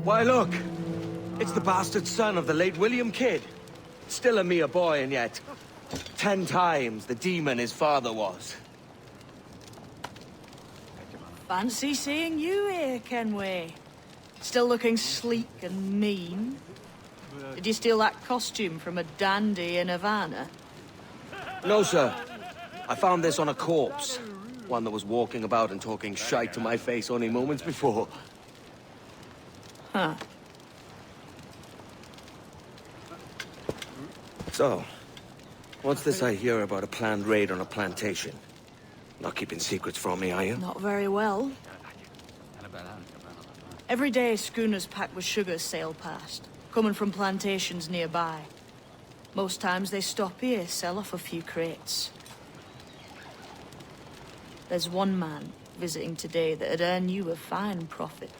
Why, look! It's the bastard son of the late William Kidd. Still a mere boy, and yet 10 times the demon his father was. Fancy seeing you here, Kenway. Still looking sleek and mean. Did you steal that costume from a dandy in Havana? No, sir. I found this on a corpse. One that was walking about and talking shite to my face only moments before. Huh. So, what's this I hear about a planned raid on a plantation? Not keeping secrets from me, are you? Not very well. Every day, schooners packed with sugar sail past, coming from plantations nearby. Most times they stop here, sell off a few crates. There's one man visiting today that'd earn you a fine profit.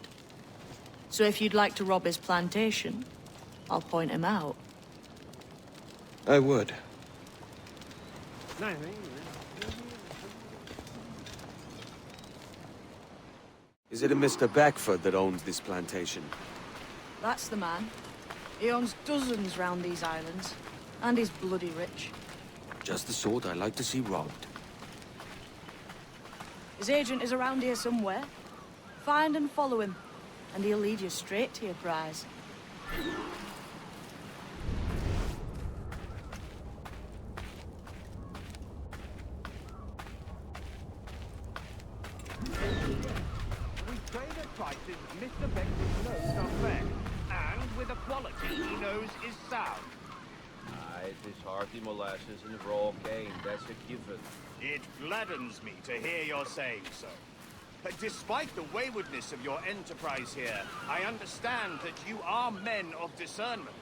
So if you'd like to rob his plantation, I'll point him out. I would. Is it a Mr. Beckford that owns this plantation? That's the man. He owns dozens round these islands, and he's bloody rich. Just the sort I like to see robbed. His agent is around here somewhere. Find and follow him, and he'll lead you straight to your prize. We trade at prices Mr. Beckford knows are fair, and with a quality he knows is sound. It is hearty molasses and raw cane, that's a given. It gladdens me to hear you're saying so. Despite the waywardness of your enterprise here, I understand that you are men of discernment.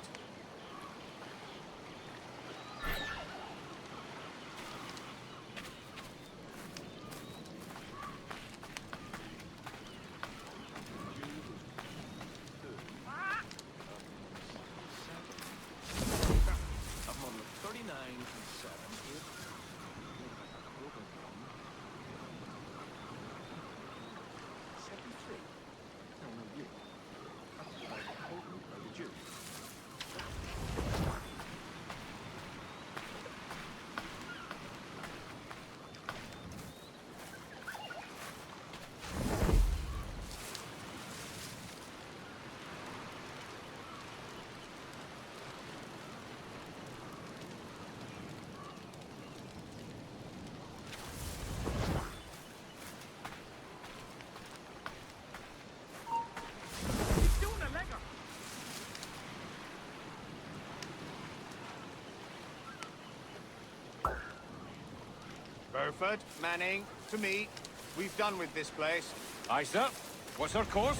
Burford, Manning, to me. We've done with this place. Aye, sir. What's our course?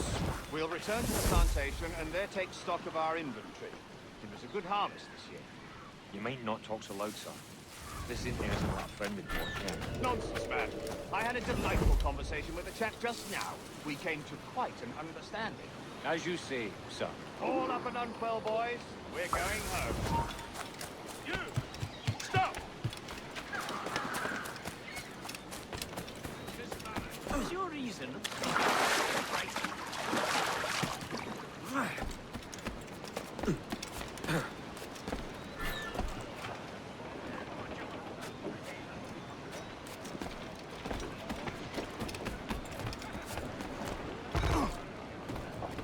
We'll return to the plantation and there take stock of our inventory. It was a good harvest this year. You might not talk so loud, sir. This isn't anything like a friendly port. Nonsense, man. I had a delightful conversation with a chap just now. We came to quite an understanding. As you say, sir. All up and unquell, boys. We're going home. You! Stop! What's your reason?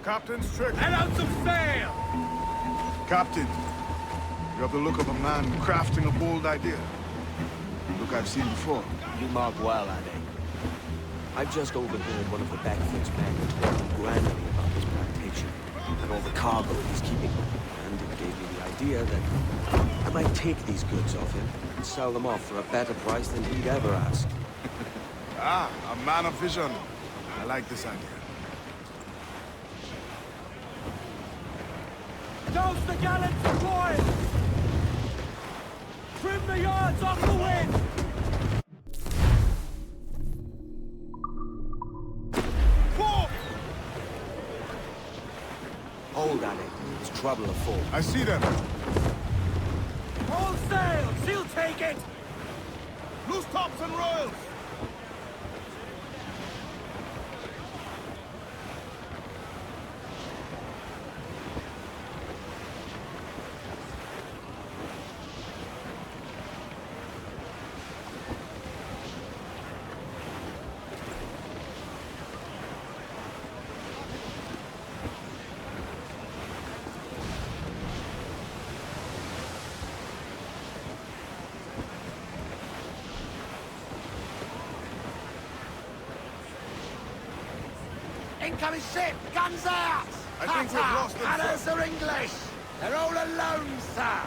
Captain's trick. Let out some sail! Captain, you have the look of a man crafting a bold idea. Look I've seen before. You mark well, Annie. I've just overheard one of the Beckford's men talking grandly about this plantation and all the cargo he's keeping. And it gave me the idea that I might take these goods off him and sell them off for a better price than he'd ever ask. Ah, a man of vision. I like this idea. Douse the gallants and royals! Trim the yards off the wind! Hold on it. There's trouble afoot. I see them. All sail! She'll take it! Loose tops and royals! Incoming ship! Guns out! I think we've lost them, Others sir. are English! They're all alone, sir!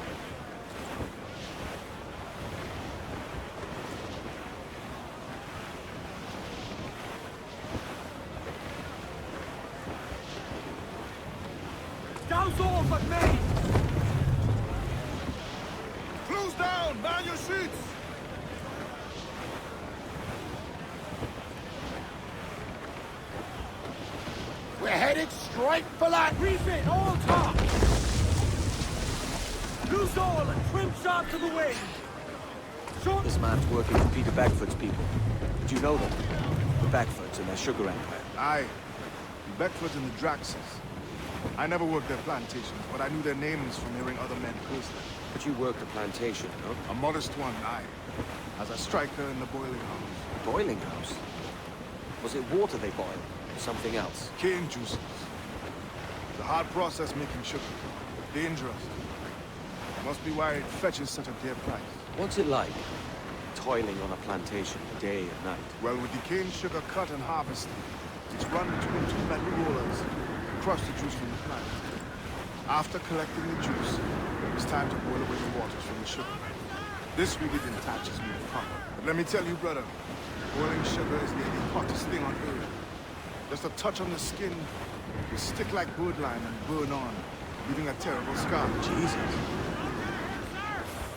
Douse all but me! Close down! Man your seats! We're headed straight for land! Refit all tops! Loose all and trim sharp to the wind! Short... This man's working for Peter Beckford's people. Do you know them? The Beckfords and their sugar empire. Aye. The Beckfords and the Draxes. I never worked their plantations, but I knew their names from hearing other men personally. But you worked the plantation, no? A modest one, aye. As a striker in the boiling house. Boiling house? Was it water they boiled? Or something else? Cane juices. It's a hard process making sugar. Dangerous. Must be why it fetches such a dear price. What's it like? Toiling on a plantation day and night. Well, with the cane sugar cut and harvested, it's run between two metal rollers. Crush the juice from the plant. After collecting the juice, it's time to boil away the waters from the sugar. This really detaches me from it. But let me tell you, brother, boiling sugar is the hottest thing on earth. Just a touch on the skin, you stick like birdlime and burn on, leaving a terrible scar. Jesus.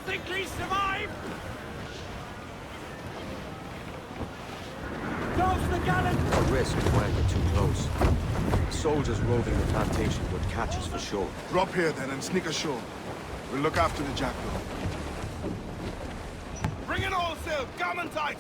Think he survived? Douse the gallant! A risk to anchor too close. Soldiers roving the plantation would catch us for sure. Drop here then and sneak ashore. We'll look after the Jackdaw. Bring in all sail, garment tight!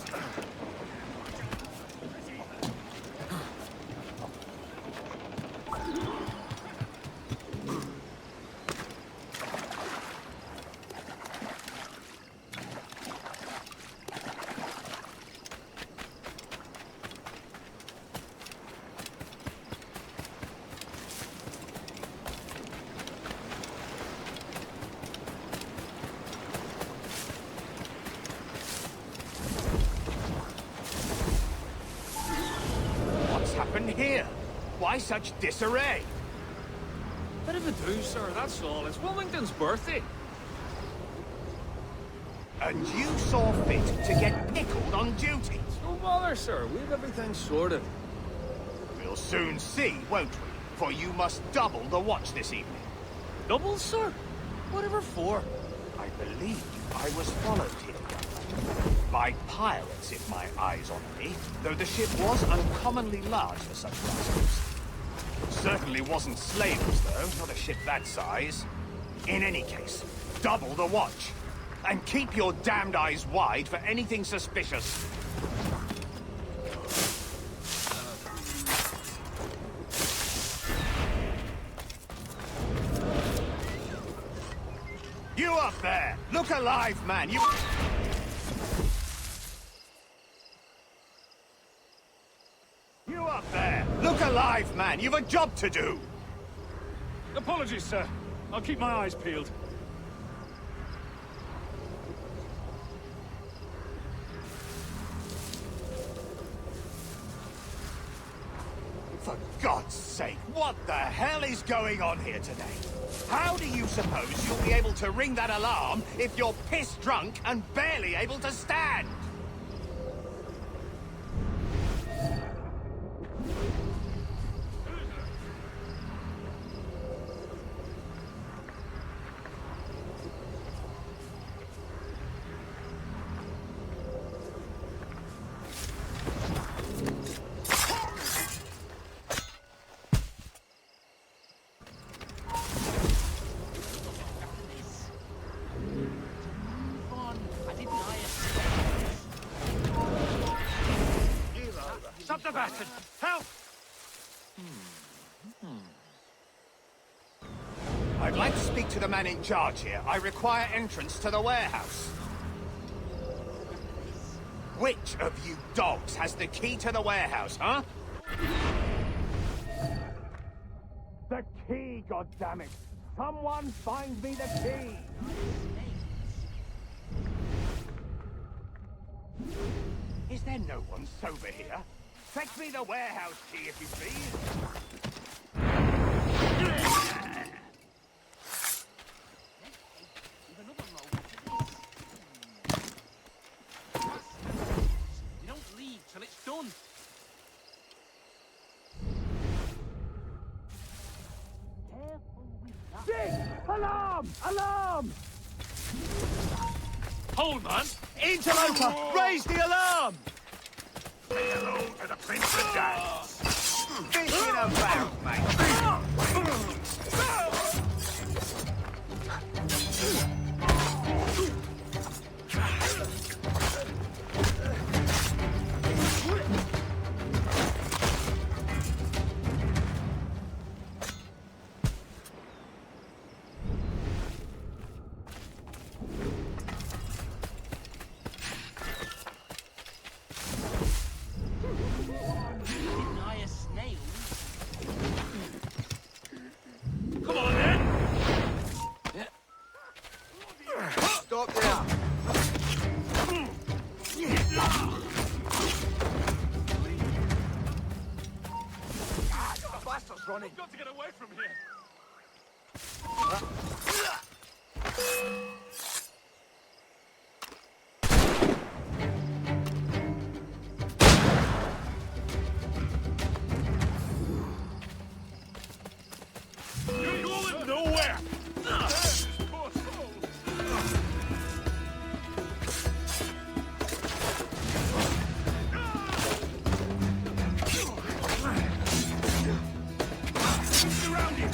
Here? Why such disarray? Bit of a do, sir, that's all. It's Wilmington's birthday. And you saw fit to get pickled on duty? No bother, sir. We've everything sorted. We'll soon see, won't we? For you must double the watch this evening. Double, sir? Whatever for? I believe I was followed here. By pirates, if my eyes on me, though the ship was uncommonly large for such rascals. Certainly wasn't slavers, though, not a ship that size. In any case, double the watch. And keep your damned eyes wide for anything suspicious. You up there! Look alive, man! You up there! Look alive, man! You've a job to do! Apologies, sir. I'll keep my eyes peeled. For God's sake, what the hell is going on here today? How do you suppose you'll be able to ring that alarm if you're piss drunk and barely able to stand? Stop the bastard! Help! I'd like to speak to the man in charge here. I require entrance to the warehouse. Which of you dogs has the key to the warehouse, huh? The key, goddammit! Someone find me the key! Is there no one sober here? Fetch me the warehouse key, if you please. You don't leave till it's done. Alarm! Alarm! Hold, man! Interloper! Raise the alarm! Say hello to the Prince of Dance. Thinking about, mate. Deny a snail. Come on, then! Stop there! The bastard's running. Got to get away from here. You're going nowhere. Around you.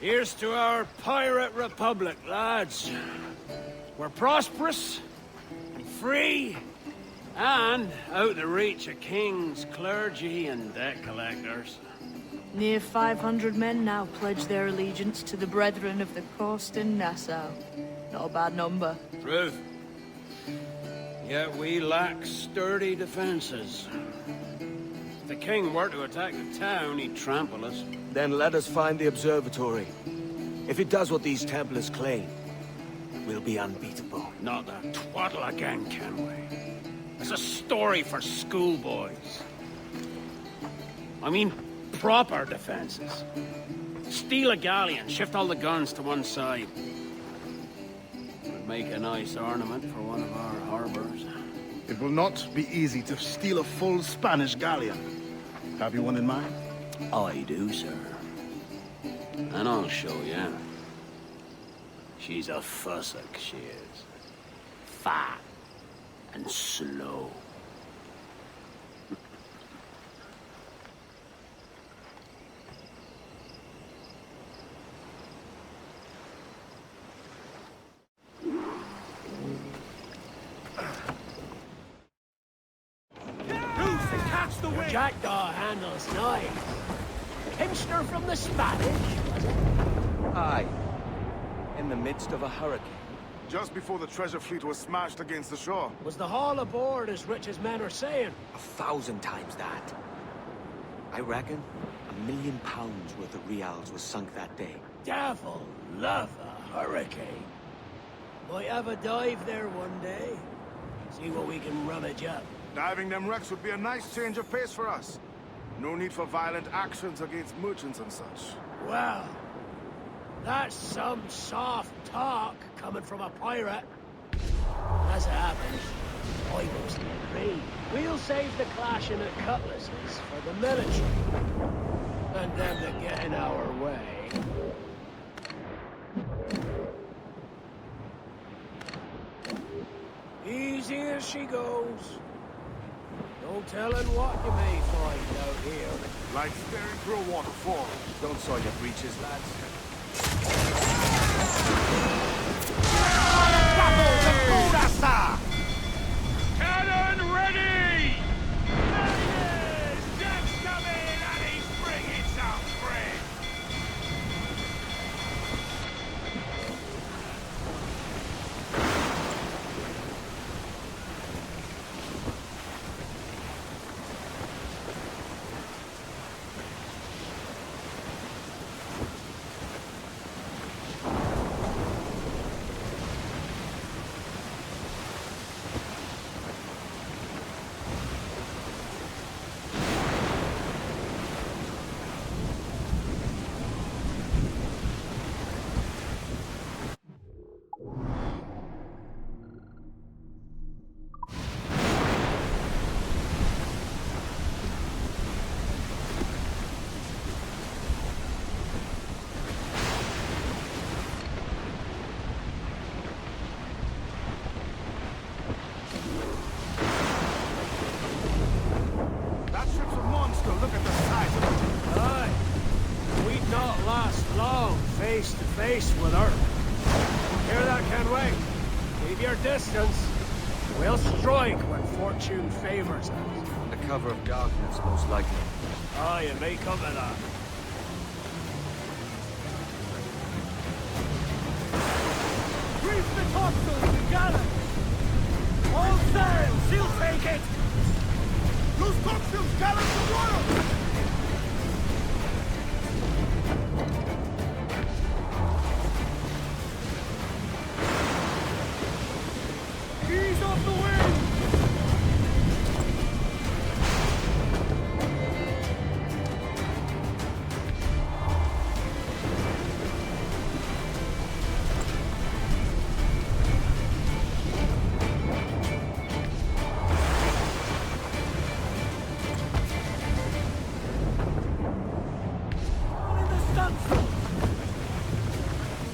Here's to our pirate republic, lads. We're prosperous, and free, and out the reach of kings, clergy, and debt collectors. Near 500 men now pledge their allegiance to the Brethren of the Coast in Nassau. Not a bad number. Truth. Yet we lack sturdy defenses. If the king were to attack the town, he'd trample us. Then let us find the observatory. If it does what these Templars claim, we'll be unbeatable. Not that twaddle again, Kenway. It's a story for schoolboys. I mean, proper defenses. Steal a galleon, shift all the guns to one side. Would make a nice ornament for one of our harbors. It will not be easy to steal a full Spanish galleon. Have you one in mind? I do, sir. And I'll show you. She's a fussock, she is. Fat and slow. Jackdaw handles knives. Himster from the Spanish, was it? Aye. In the midst of a hurricane. Just before the treasure fleet was smashed against the shore. Was the haul aboard as rich as men are saying? 1,000 times that. I reckon £1 million worth of reals was sunk that day. Devil love a hurricane. Might have a dive there one day. See what we can rummage up. Diving them wrecks would be a nice change of pace for us. No need for violent actions against merchants and such. Well, that's some soft talk coming from a pirate. As it happens, I mostly agree. We'll save the clashing of cutlasses for the military. And them that get in our way. Easy as she goes. No telling what you may find out here. Like staring through a waterfall. Don't soil your breeches, lads. Cannon ready! Ladies! Jack's coming and he's bringing some bread! That ship's a monster. Look at the size of it. Aye. We'd not last long face to face with her. Hear that, Kenway? Keep your distance. We'll strike when fortune favors us. Under cover of darkness, most likely. Aye, it may come to that. Reef the topsails and gallant! All sails, she'll take it! Those topsails, gallant and royal! Ease off the wind!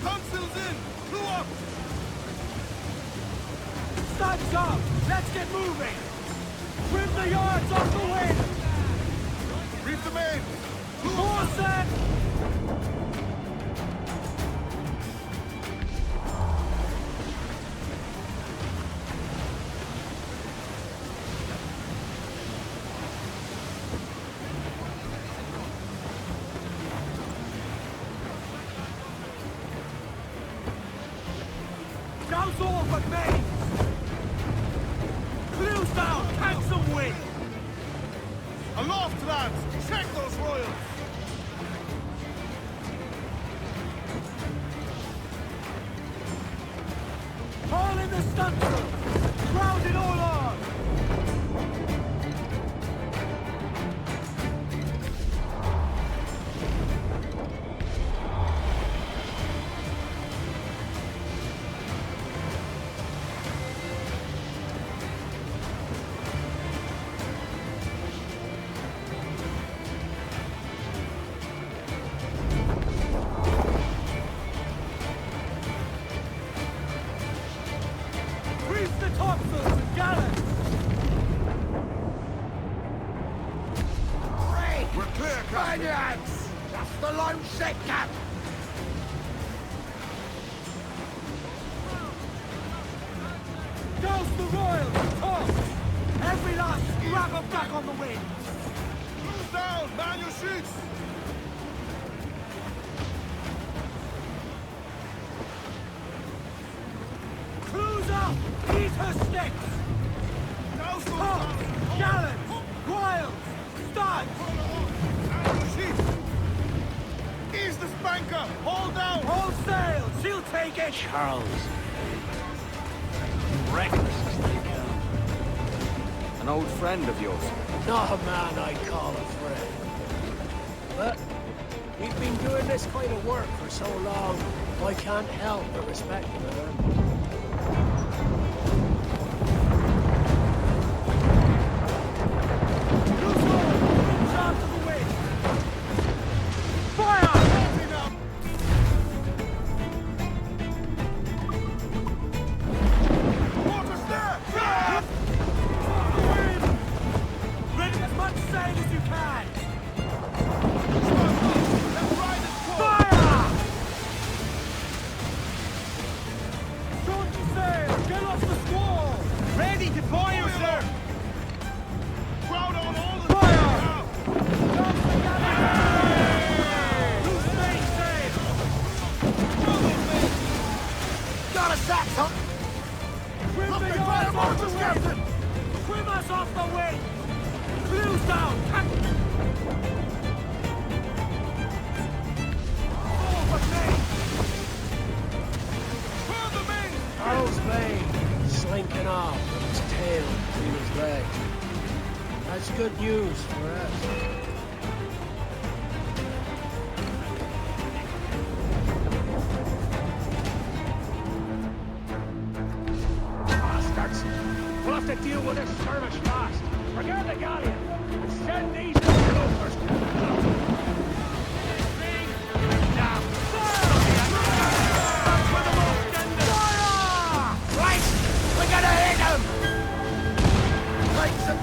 Topsails in! Crew up! Sun's up! Let's get moving! Trim the yards off the wind! Reef the main! More set! Now's all but main! Clews down! Catch some wind! Aloft, lads! Check those royals! All in the stunsail! Ground it all on! Reef the topsails and gallants! Break! We're clear, Captain! Spaniards! That's the lone set, Cap! Douse the royals! Toss! Every last scrap of back on the wind! down! Man your sheets! Crews up! Ease her sticks! Tops! Gallants! Royals! Studs! Man your sheets! Ease the spanker! Hold down! Hold sail! She'll take it! Charles. Reckless as they come. An old friend of yours. Not a man I'd call a friend. But we've been doing this kind of work for so long, I can't help but respect him. Charles Vane, slinking off with his tail between his legs. That's good news for us. Bastards! We'll have to deal with this skirmish fast. Forget the galleon and send these loafers.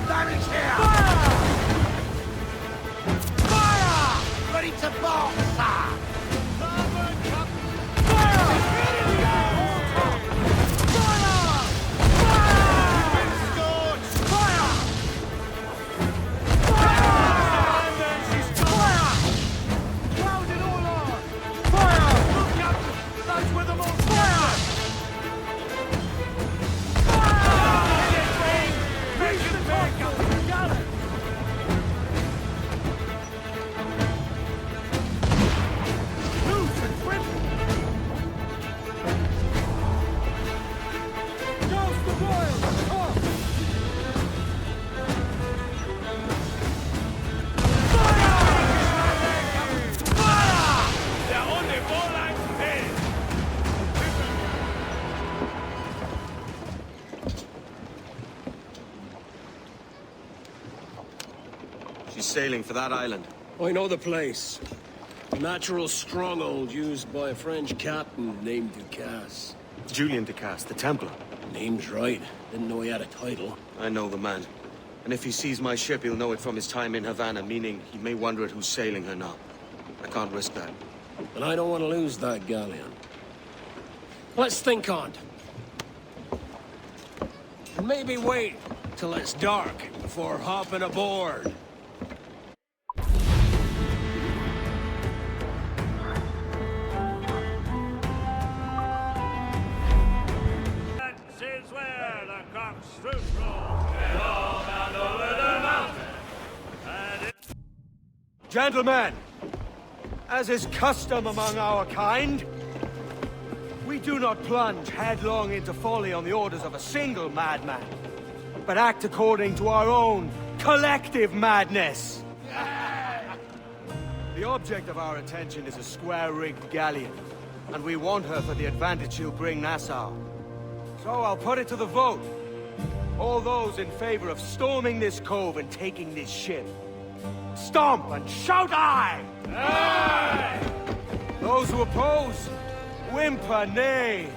Damage here! Fire! Fire! Ready to box, sir! She's sailing for that island. I know the place. A natural stronghold used by a French captain named Ducasse. Julian Ducasse, the Templar. Name's right. Didn't know he had a title. I know the man. And if he sees my ship, he'll know it from his time in Havana, meaning he may wonder at who's sailing her now. I can't risk that. And I don't want to lose that galleon. Let's think on it. And maybe wait till it's dark before hopping aboard. Gentlemen, as is custom among our kind, we do not plunge headlong into folly on the orders of a single madman, but act according to our own collective madness. The object of our attention is a square-rigged galleon, and we want her for the advantage she'll bring Nassau. So I'll put it to the vote. All those in favor of storming this cove and taking this ship, stomp and shout aye! Aye! Those who oppose, whimper nay.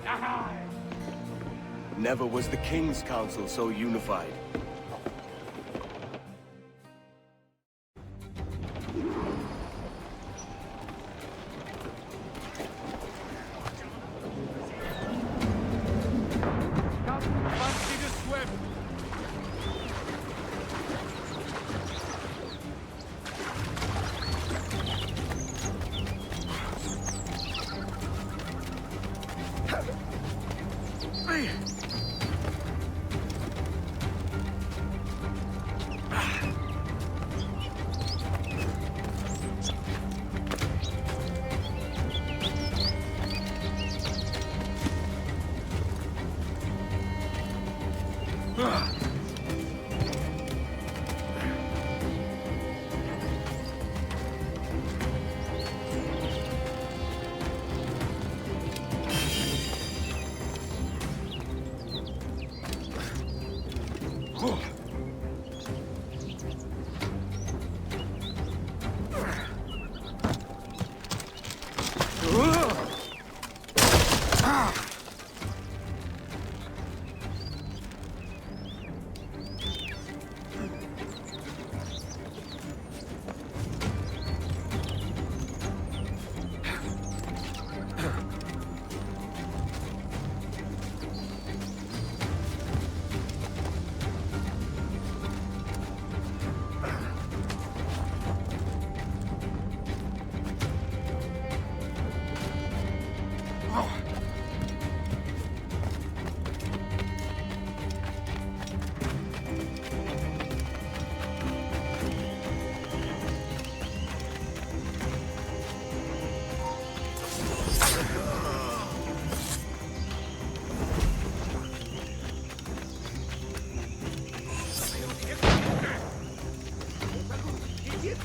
Aye! Never was the King's Council so unified.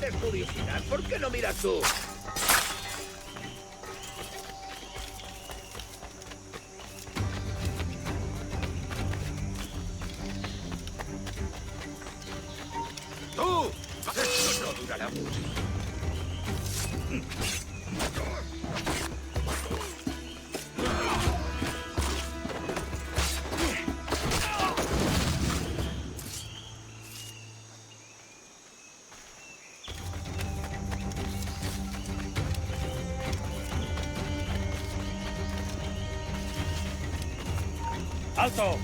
sientes curiosidad, ¿por qué no miras tú? ¡Tú! Esto no durará mucho. ¡Alto!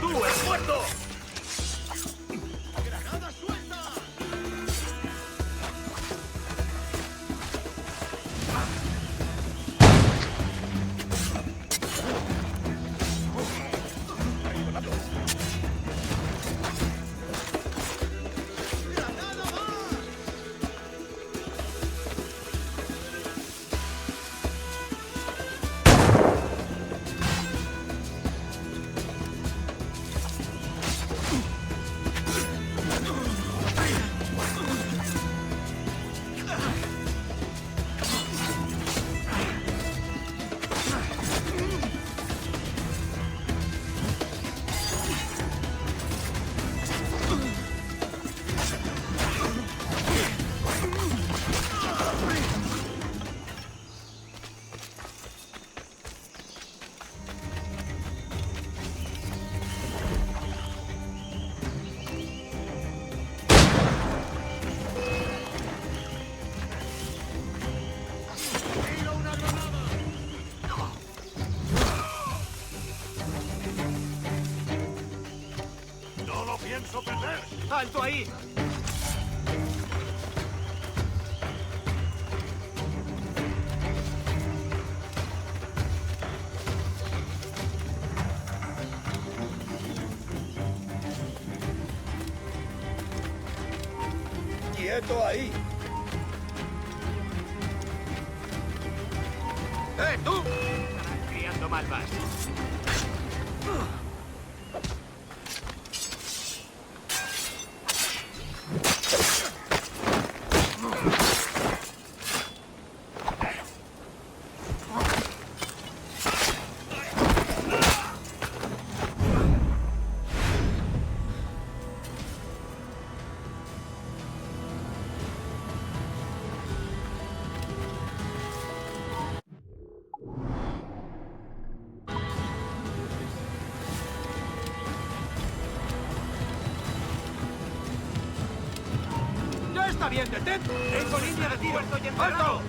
¡Tú, el muerto! ¡Granada suelta! pienso perder. ¡Alto ahí! ¡Quieto ahí! ¡Tú! Estarás criando malvas. ¡Está bien, detente! ¡Tengo línea de tiro! ¡Estoy encerrado!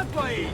¡Alto ahí!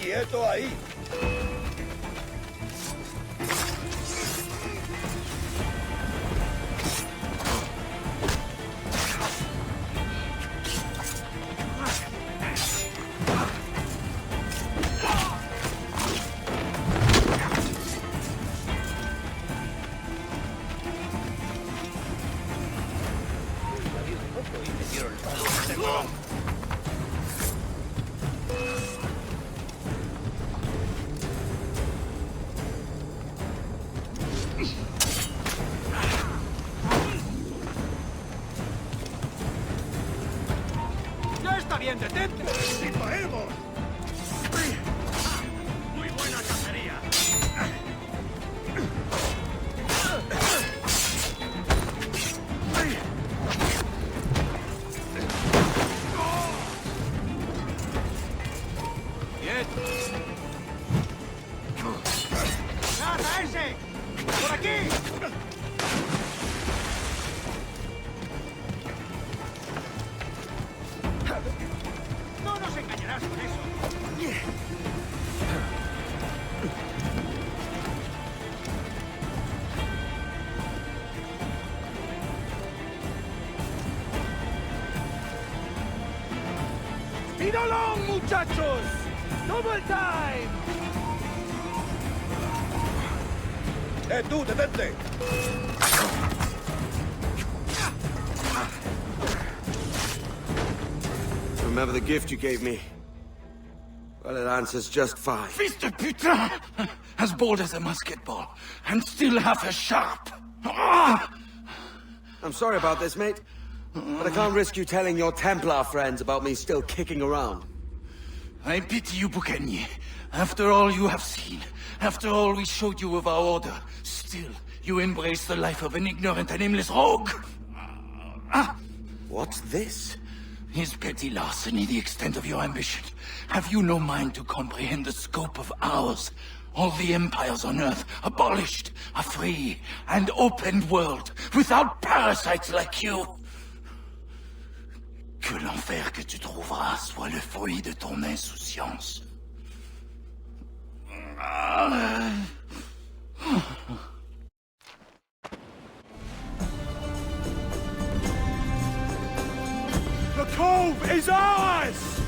¡Quieto ahí! ¡Ya está bien, detente! ¡Disparemos! ¡Muy buena cacería! ¡Nada, ese! ¡Por aquí! ¡No nos engañarás con eso! ¡Speed along, muchachos! ¡Double time! ¡Tú, detente! Remember the gift you gave me? Well, it answers just fine. Fils de putain! As bold as a musket ball, and still half as sharp. Ah! I'm sorry about this, mate. But I can't risk you telling your Templar friends about me still kicking around. I pity you, Boucanier. After all you have seen, after all we showed you of our order, still you embrace the life of an ignorant and aimless rogue. What's this? Is petty larceny the extent of your ambition? Have you no mind to comprehend the scope of ours? All the empires on Earth abolished, a free and open world, without parasites like you. Que l'enfer que tu trouveras soit le fruit de ton insouciance. The cove is ours!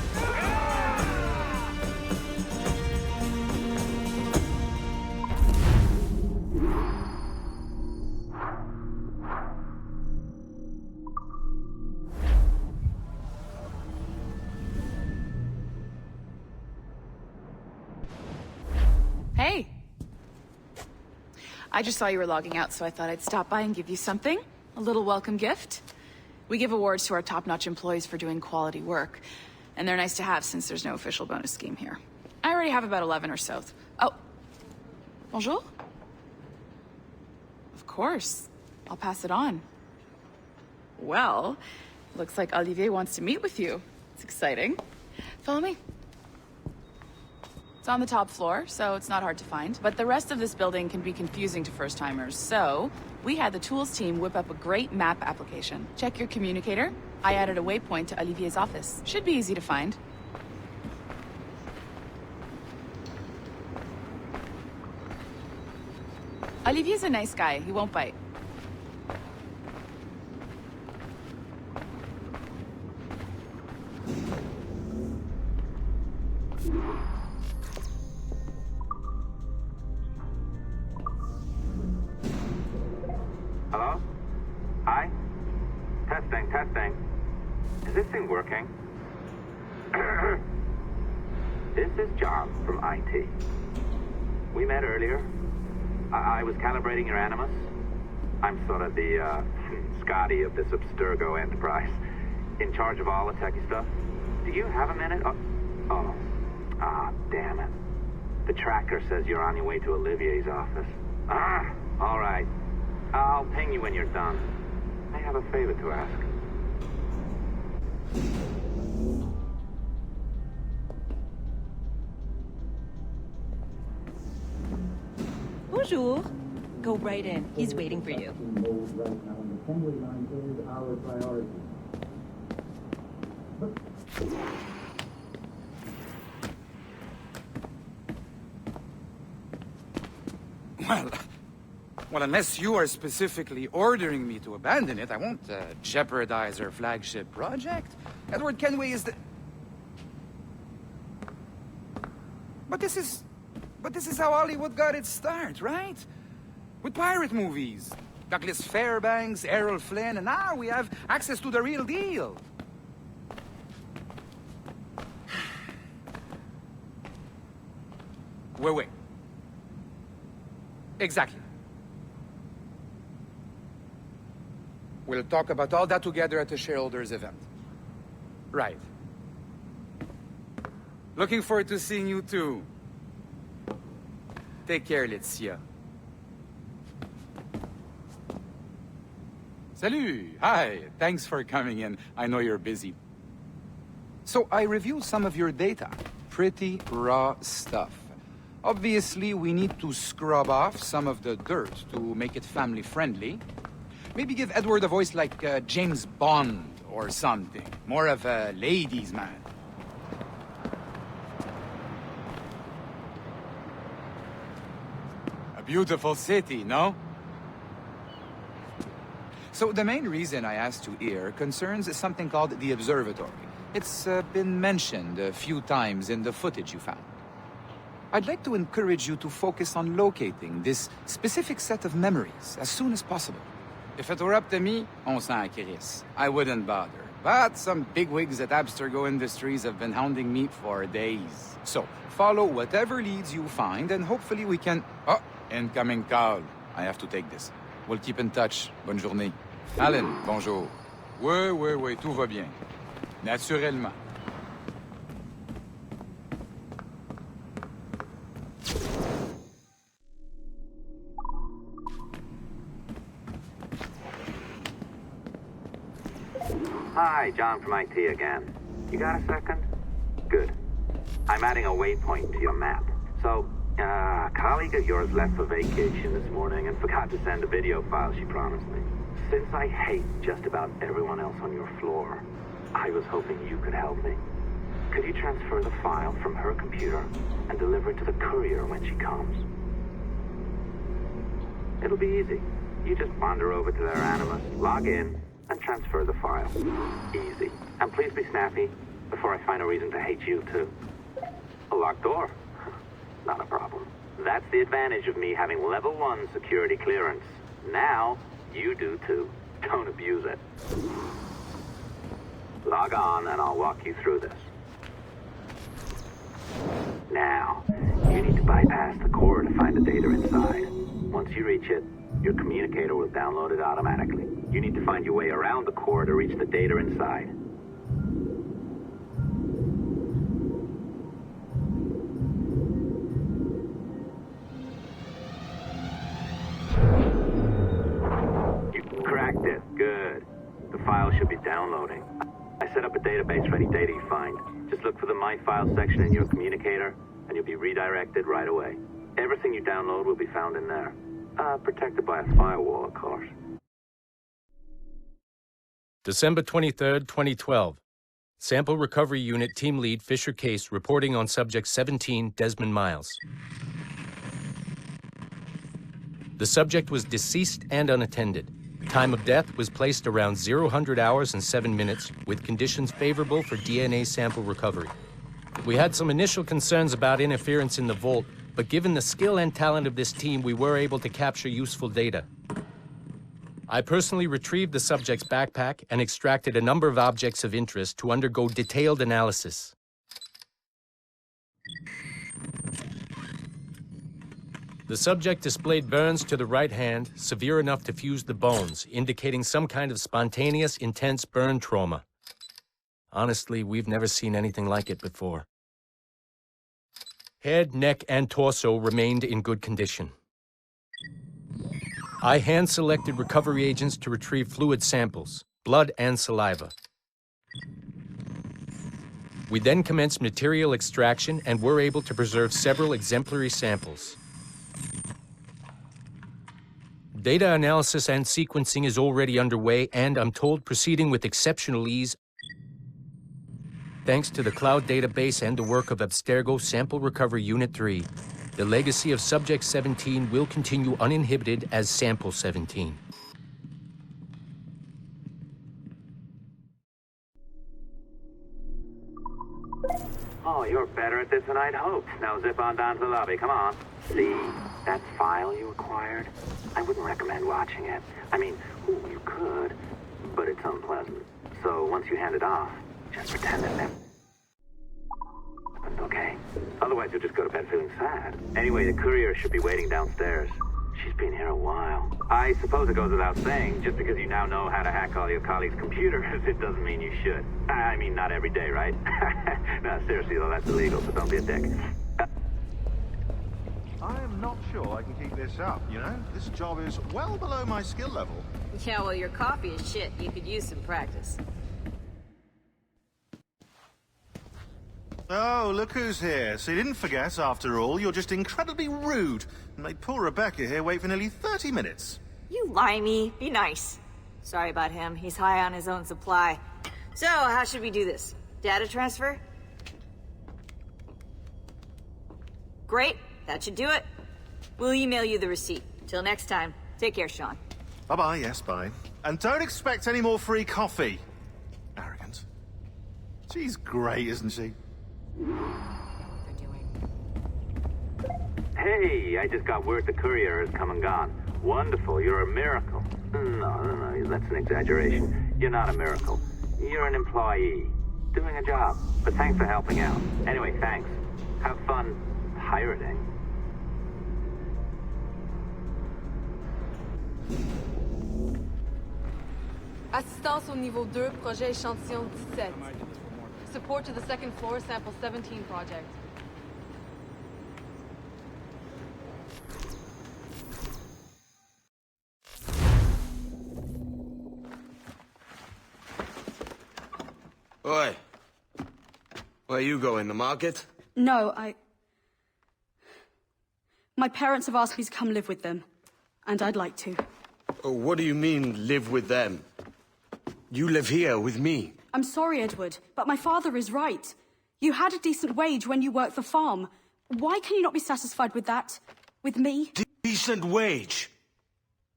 Hey! I just saw you were logging out, so I thought I'd stop by and give you something. A little welcome gift. We give awards to our top-notch employees for doing quality work, and they're nice to have since there's no official bonus scheme here. I already have about 11 or so. Oh. Bonjour? Of course. I'll pass it on. Well, looks like Olivier wants to meet with you. It's exciting. Follow me. It's on the top floor, so it's not hard to find. But the rest of this building can be confusing to first-timers, so we had the tools team whip up a great map application. Check your communicator. I added a waypoint to Olivier's office. Should be easy to find. Olivier's a nice guy. He won't bite. King. This is John from IT. We met earlier. I was calibrating your Animus. I'm sort of the, Scotty of this Abstergo enterprise. In charge of all the techie stuff. Do you have a minute? Damn it. The tracker says you're on your way to Olivier's office. All right. I'll ping you when you're done. I have a favor to ask. Bonjour. Go right in. He's waiting for you. Well, unless you are specifically ordering me to abandon it, I won't jeopardize our flagship project. Edward Kenway is the... But this is how Hollywood got its start, right? With pirate movies. Douglas Fairbanks, Errol Flynn, and now we have access to the real deal. Wait. Exactly. We'll talk about all that together at the shareholders event. Right. Looking forward to seeing you too. Take care, Laetitia. Salut! Hi! Thanks for coming in. I know you're busy. So I reviewed some of your data. Pretty raw stuff. Obviously, we need to scrub off some of the dirt to make it family-friendly. Maybe give Edward a voice like James Bond or something. More of a ladies' man. A beautiful city, no? So the main reason I asked you here concerns something called the Observatory. It's been mentioned a few times in the footage you found. I'd like to encourage you to focus on locating this specific set of memories as soon as possible. If it were up to me, on s'en crisse. I wouldn't bother. But some bigwigs at Abstergo Industries have been hounding me for days. So, follow whatever leads you find, and hopefully we can... Oh, incoming call. I have to take this. We'll keep in touch. Bonne journée. Alan, bonjour. Oui, tout va bien. Naturellement. Hi, John from IT again. You got a second? Good. I'm adding a waypoint to your map. So, a colleague of yours left for vacation this morning and forgot to send a video file she promised me. Since I hate just about everyone else on your floor, I was hoping you could help me. Could you transfer the file from her computer and deliver it to the courier when she comes? It'll be easy. You just wander over to their Animus, log in, and transfer the file. Easy. And please be snappy before I find a reason to hate you, too. A locked door? Not a problem. That's the advantage of me having level 1 security clearance. Now, you do, too. Don't abuse it. Log on, and I'll walk you through this. Now, you need to bypass the core to find the data inside. Once you reach it, your communicator will download it automatically. You need to find your way around the core to reach the data inside. You cracked it. Good. The file should be downloading. I set up a database for any data you find. Just look for the My Files section in your communicator, and you'll be redirected right away. Everything you download will be found in there. Protected by a firewall, of course. December 23rd, 2012. Sample Recovery Unit Team Lead Fisher Case reporting on Subject 17, Desmond Miles. The subject was deceased and unattended. Time of death was placed around 00 hours and 7 minutes, with conditions favorable for DNA sample recovery. We had some initial concerns about interference in the vault, but given the skill and talent of this team, we were able to capture useful data. I personally retrieved the subject's backpack and extracted a number of objects of interest to undergo detailed analysis. The subject displayed burns to the right hand, severe enough to fuse the bones, indicating some kind of spontaneous, intense burn trauma. Honestly, we've never seen anything like it before. Head, neck, and torso remained in good condition. I hand-selected recovery agents to retrieve fluid samples, blood and saliva. We then commenced material extraction and were able to preserve several exemplary samples. Data analysis and sequencing is already underway and, I'm told, proceeding with exceptional ease thanks to the cloud database and the work of Abstergo Sample Recovery Unit 3. The legacy of Subject 17 will continue uninhibited as Sample 17. Oh, you're better at this than I'd hoped. Now zip on down to the lobby, come on. See, that file you acquired? I wouldn't recommend watching it. I mean, you could, but it's unpleasant. So once you hand it off, just pretend it never happened, okay? Otherwise you'll just go to bed feeling sad. Anyway, the courier should be waiting downstairs. She's been here a while. I suppose it goes without saying, just because you now know how to hack all your colleagues' computers, it doesn't mean you should. I mean, not every day, right? No, seriously though, that's illegal, so don't be a dick. I am not sure I can keep this up, you know? This job is well below my skill level. Yeah, well, your coffee is shit. You could use some practice. Oh, look who's here. So you didn't forget, after all, you're just incredibly rude and made poor Rebecca here wait for nearly 30 minutes. You limey. Be nice. Sorry about him. He's high on his own supply. So, how should we do this? Data transfer? Great. That should do it. We'll email you the receipt. Till next time. Take care, Sean. Bye-bye, yes, bye. And don't expect any more free coffee. Arrogant. She's great, isn't she? Hey, I just got word the courier has come and gone. Wonderful, you're a miracle. No, that's an exaggeration. You're not a miracle. You're an employee, doing a job. But thanks for helping out. Anyway, thanks. Have fun pirating. Assistance au niveau 2, projet échantillon 17. Support to the second floor, sample 17 project. Oi. Where you going, the market? No, my parents have asked me to come live with them, and I'd like to. Oh, what do you mean, live with them? You live here with me. I'm sorry, Edward, but my father is right. You had a decent wage when you worked the farm. Why can you not be satisfied with that? With me? Decent wage?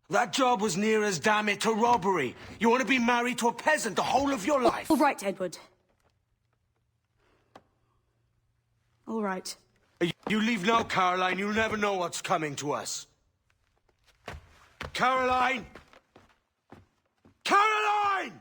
That job was near as damn it to robbery. You want to be married to a peasant the whole of your life? All right, Edward. All right. You leave now, Caroline. You'll never know what's coming to us. Caroline! Caroline!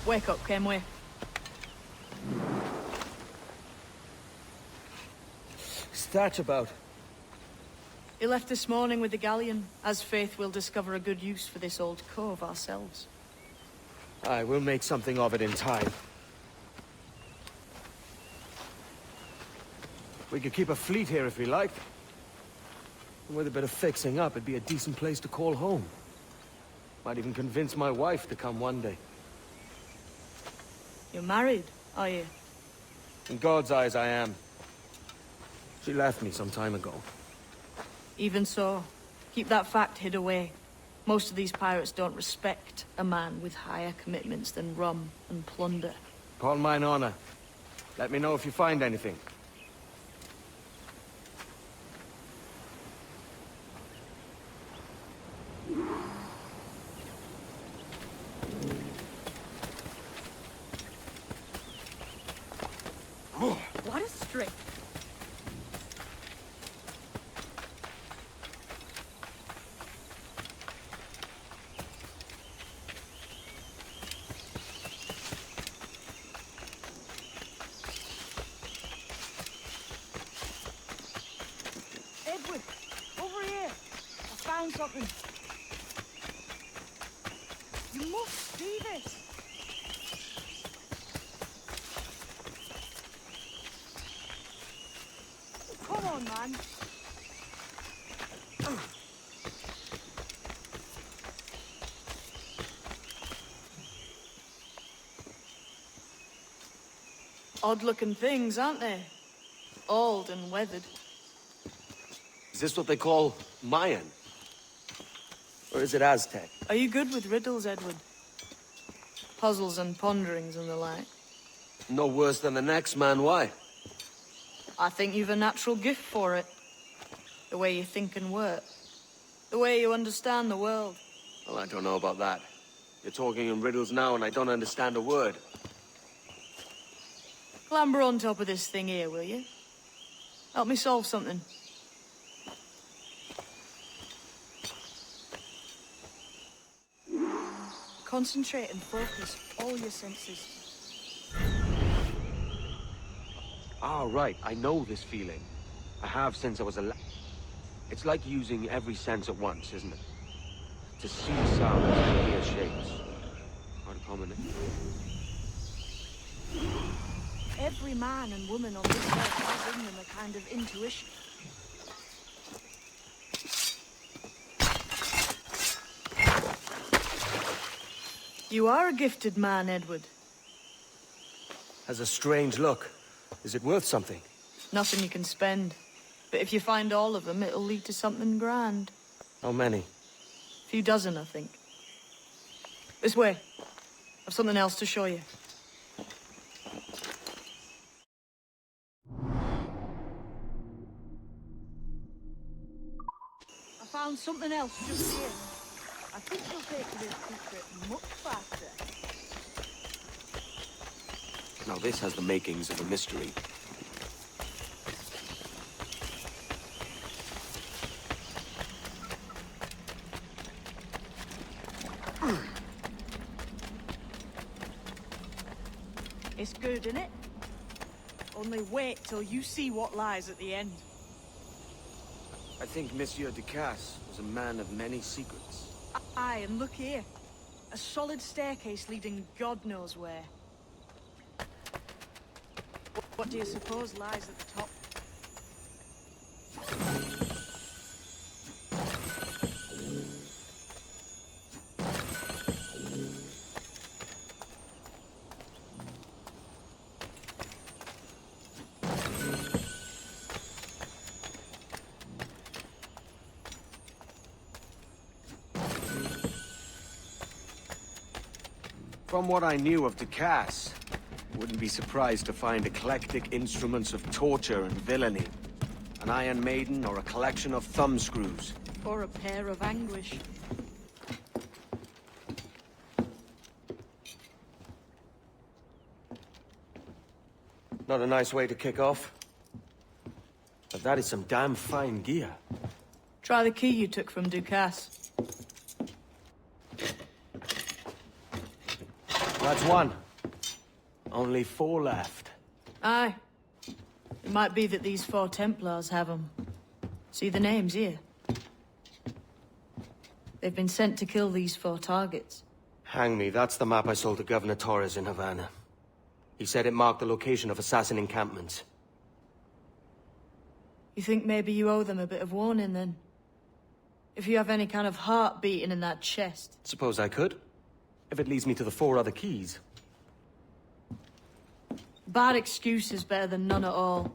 Wake up, Kenway. That about? He left this morning with the galleon, as faith we'll discover a good use for this old cove ourselves. Aye, we'll make something of it in time. We could keep a fleet here if we liked. And with a bit of fixing up, it'd be a decent place to call home. Might even convince my wife to come one day. You're married, are you? In God's eyes, I am. She left me some time ago. Even so, keep that fact hid away. Most of these pirates don't respect a man with higher commitments than rum and plunder. Upon mine honor. Let me know if you find anything. Edward, over here. I found something. You must see this. Come on, man. Odd-looking things, aren't they? Old and weathered. Is this what they call Mayan? Or is it Aztec? Are you good with riddles, Edward? Puzzles and ponderings and the like? No worse than the next man, why? I think you've a natural gift for it. The way you think and work. The way you understand the world. Well, I don't know about that. You're talking in riddles now and I don't understand a word. Clamber on top of this thing here, will you? Help me solve something. Concentrate and focus all your senses. Ah, right. I know this feeling. I have since I was a It's like using every sense at once, isn't it? To see sounds and hear shapes. Hard to comment. Every man and woman on this earth has in them a kind of intuition. You are a gifted man, Edward. Has a strange look. Is it worth something? Nothing you can spend. But if you find all of them, it'll lead to something grand. How many? A few dozen, I think. This way. I've something else to show you. I found something else just here. I think you'll take to this secret much faster. Now this has the makings of a mystery. It's good, innit? Only wait till you see what lies at the end. I think Monsieur Ducasse was a man of many secrets. Aye, and look here. A solid staircase leading God knows where. What do you suppose lies at the top? From what I knew of Ducasse, wouldn't be surprised to find eclectic instruments of torture and villainy. An Iron Maiden or a collection of thumbscrews. Or a pair of anguish. Not a nice way to kick off. But that is some damn fine gear. Try the key you took from Ducasse. That's one. Only 4 left. Aye. It might be that these 4 Templars have them. See the names here? They've been sent to kill these 4 targets. Hang me, that's the map I sold to Governor Torres in Havana. He said it marked the location of assassin encampments. You think maybe you owe them a bit of warning, then? If you have any kind of heart beating in that chest. Suppose I could? If it leads me to the 4 other keys. Bad excuse is better than none at all.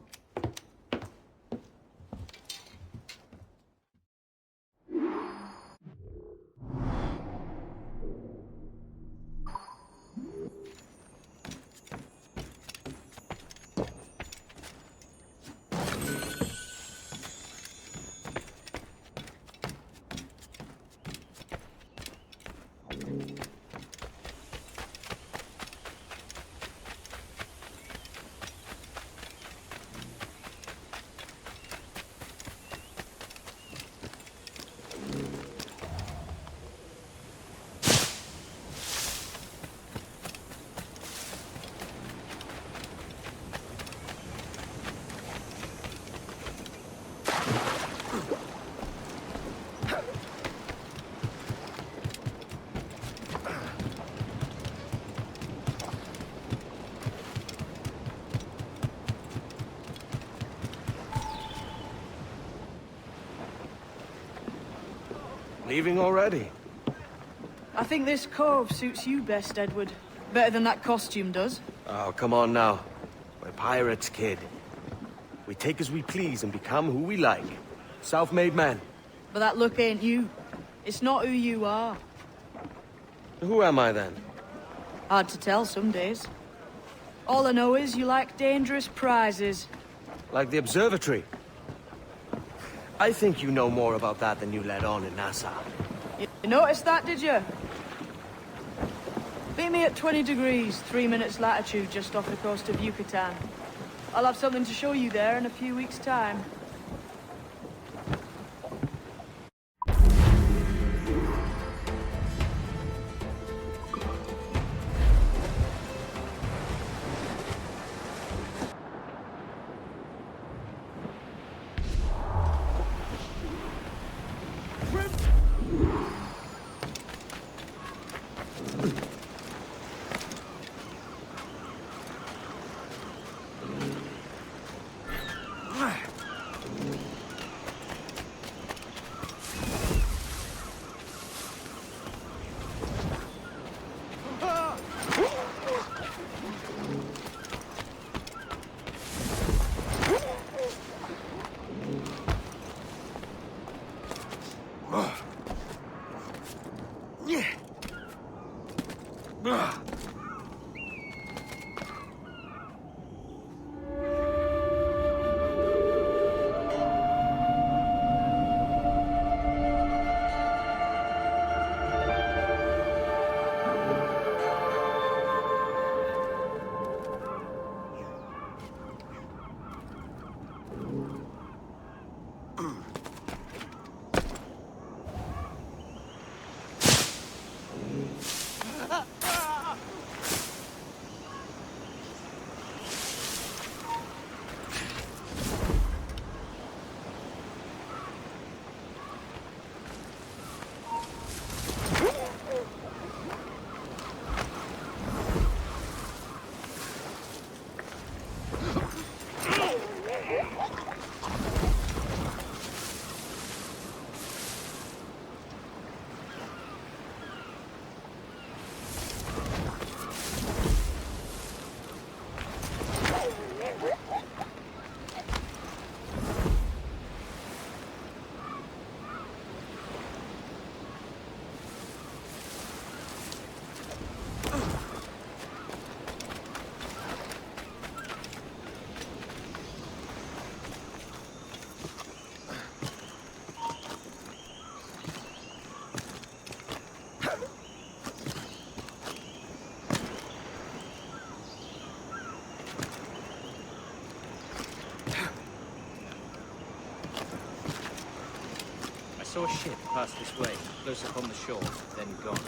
Leaving already? I think this cove suits you best, Edward. Better than that costume does. Oh, come on now. We're pirates, kid. We take as we please and become who we like. Self-made men. But that look ain't you. It's not who you are. Who am I then? Hard to tell some days. All I know is you like dangerous prizes. Like the observatory. I think you know more about that than you let on in Nassau. You noticed that, did you? Meet me at 20 degrees, 3 minutes latitude just off the coast of Yucatan. I'll have something to show you there in a few weeks' time. Saw a ship pass this way, close up on the shore, then gone.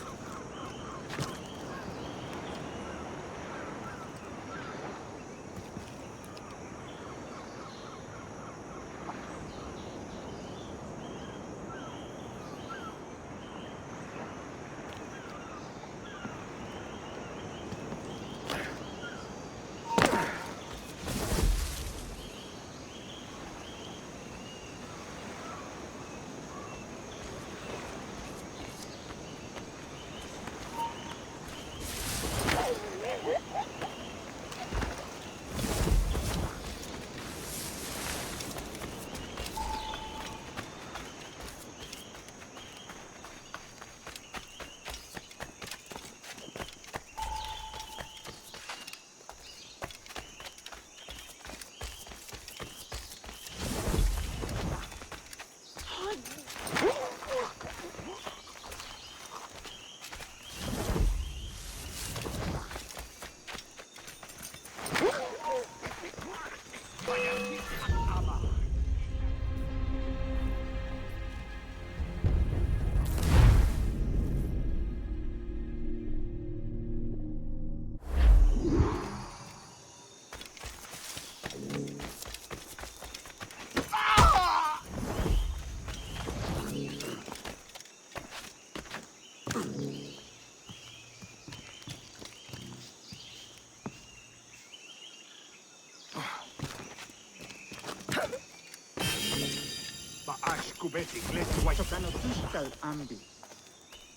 ashkubeti gleti white. Sokano tuskal ambi.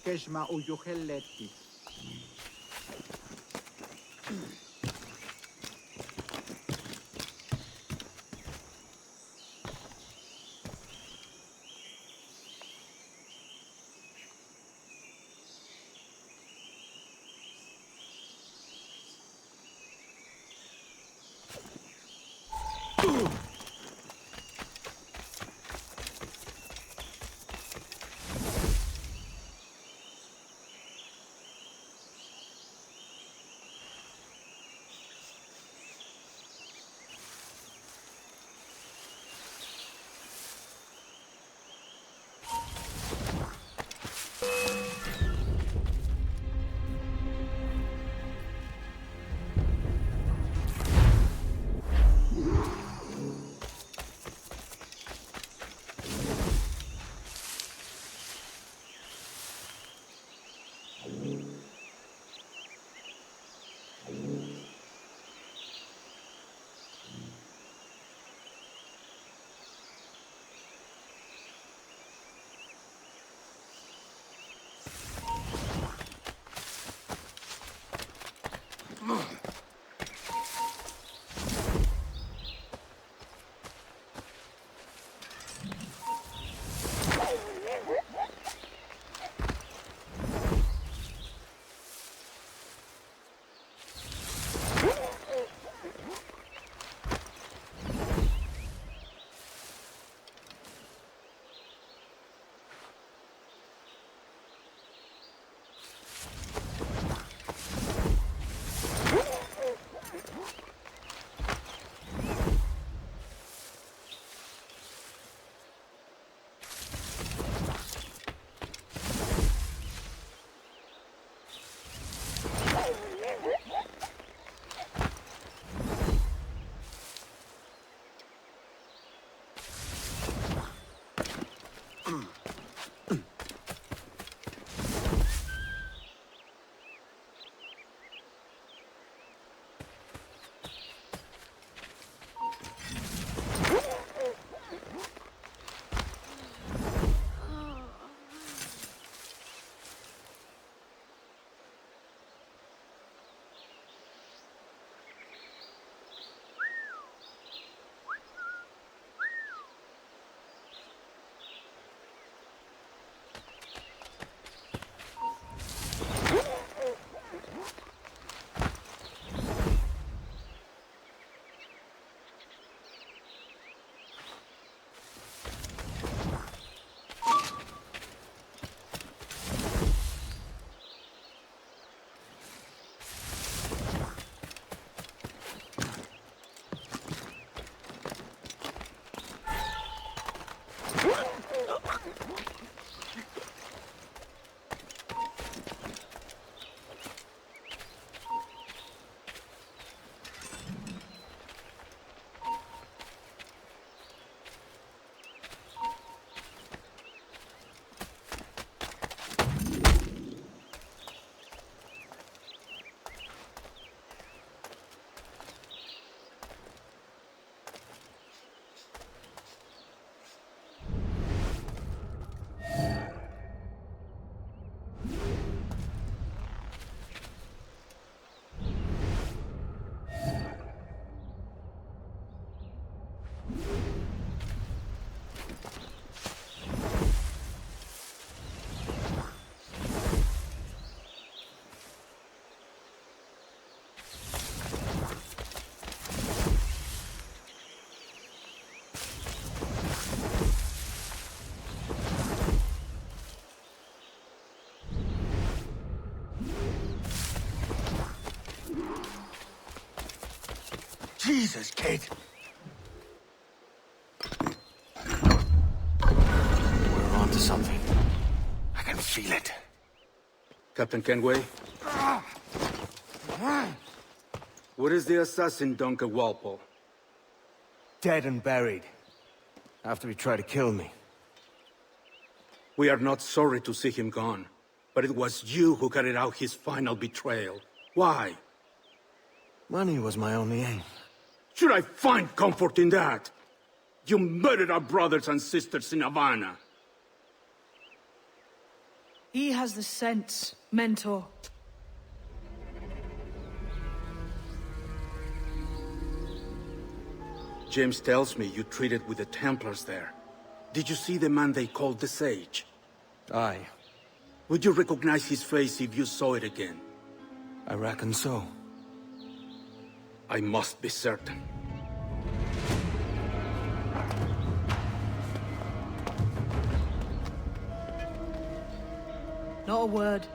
Keshma uyuheleti. Jesus, kid. We're onto something. I can feel it. Captain Kenway? Where is the assassin, Duncan Walpole? Dead and buried. After he tried to kill me. We are not sorry to see him gone, but it was you who carried out his final betrayal. Why? Money was my only aim. Should I find comfort in that? You murdered our brothers and sisters in Havana. He has the sense, Mentor. James tells me you treated with the Templars there. Did you see the man they called the Sage? Aye. Would you recognize his face if you saw it again? I reckon so. I must be certain. Not a word.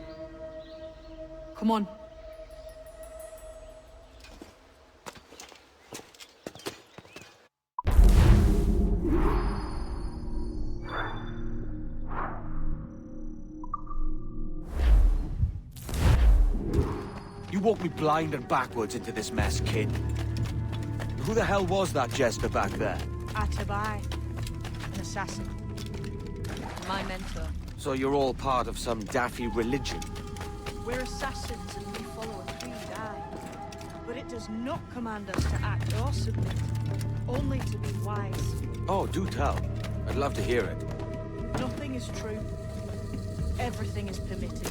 Come on. You walked me blind and backwards into this mess, kid. Who the hell was that jester back there? Atabai, an assassin. My mentor. So you're all part of some daffy religion? We're assassins and we follow a creed, aye. But it does not command us to act or submit, only to be wise. Oh, do tell. I'd love to hear it. Nothing is true. Everything is permitted.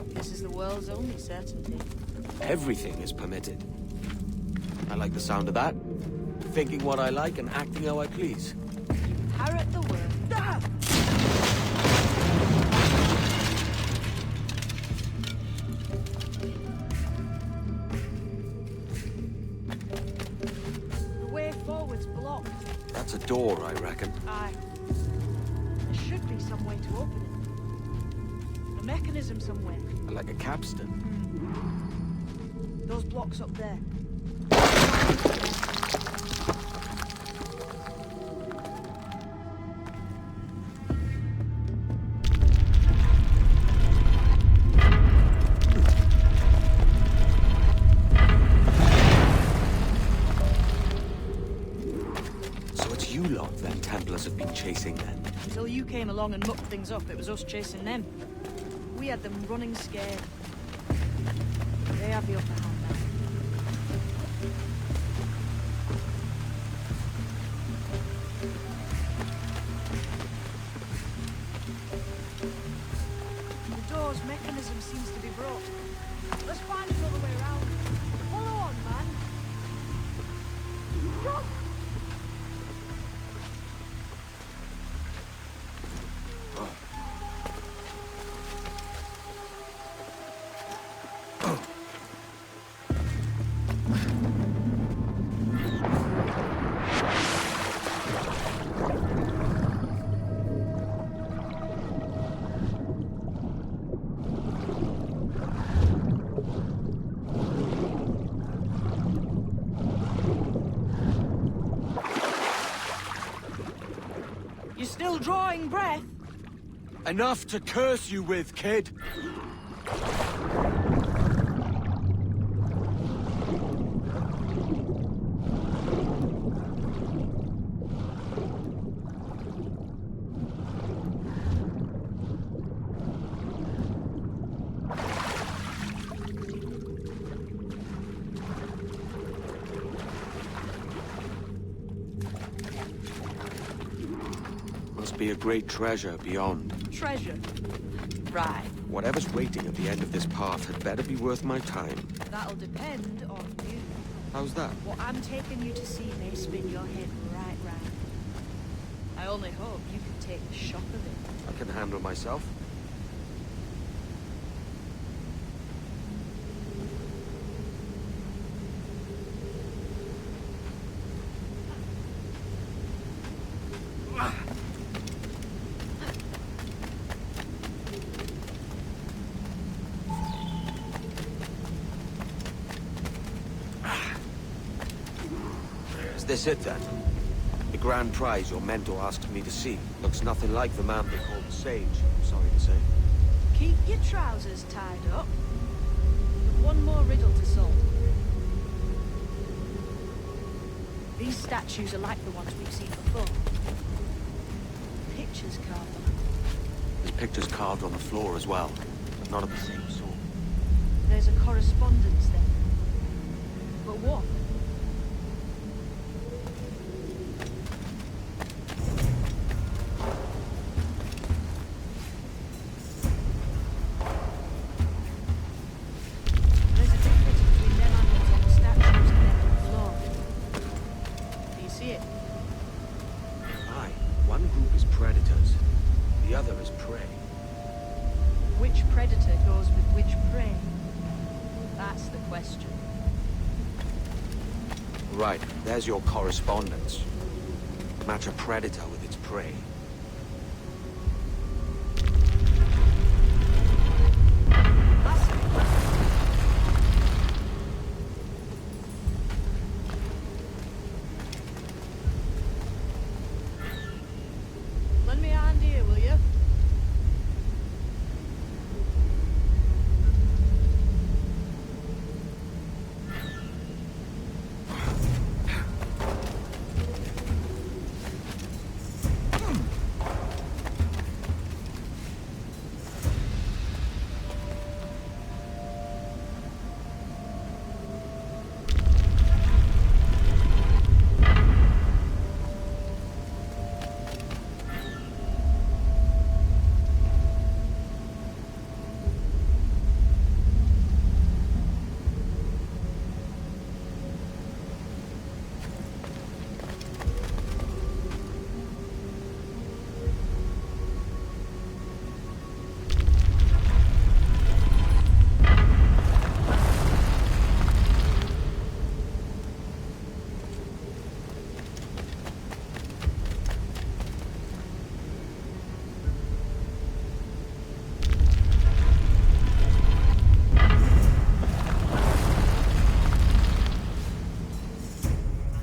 This is the world's only certainty. Everything is permitted. I like the sound of that. Thinking what I like and acting how I please. Parrot the word. Ah! The way forward's blocked. That's a door, I reckon. Aye. There should be some way to open it. A mechanism somewhere. Like a capstan. Those blocks up there. So it's you lot them Templars have been chasing then? Until you came along and mucked things up, it was us chasing them. We had them running scared. They have the upper hand now. The door's mechanism seems to be broke. Let's find another way around. Follow on, man. Jump! Still drawing breath? Enough to curse you with, kid! Be a great treasure beyond. Treasure? Right. Whatever's waiting at the end of this path had better be worth my time. That'll depend on you. How's that? What I'm taking you to see may spin your head right round. I only hope you can take the shock of it. I can handle myself. Is this it then? The grand prize your mentor asked me to see looks nothing like the man they call the Sage, I'm sorry to say. Keep your trousers tied up. We've one more riddle to solve. These statues are like the ones we've seen before. Pictures carved on them. There's pictures carved on the floor as well, but not of the same sort. There's a correspondence then. But what? The other is prey. Which predator goes with which prey? That's the question. Right, there's your correspondence. Match a predator with its prey. Lend me a hand here, will you?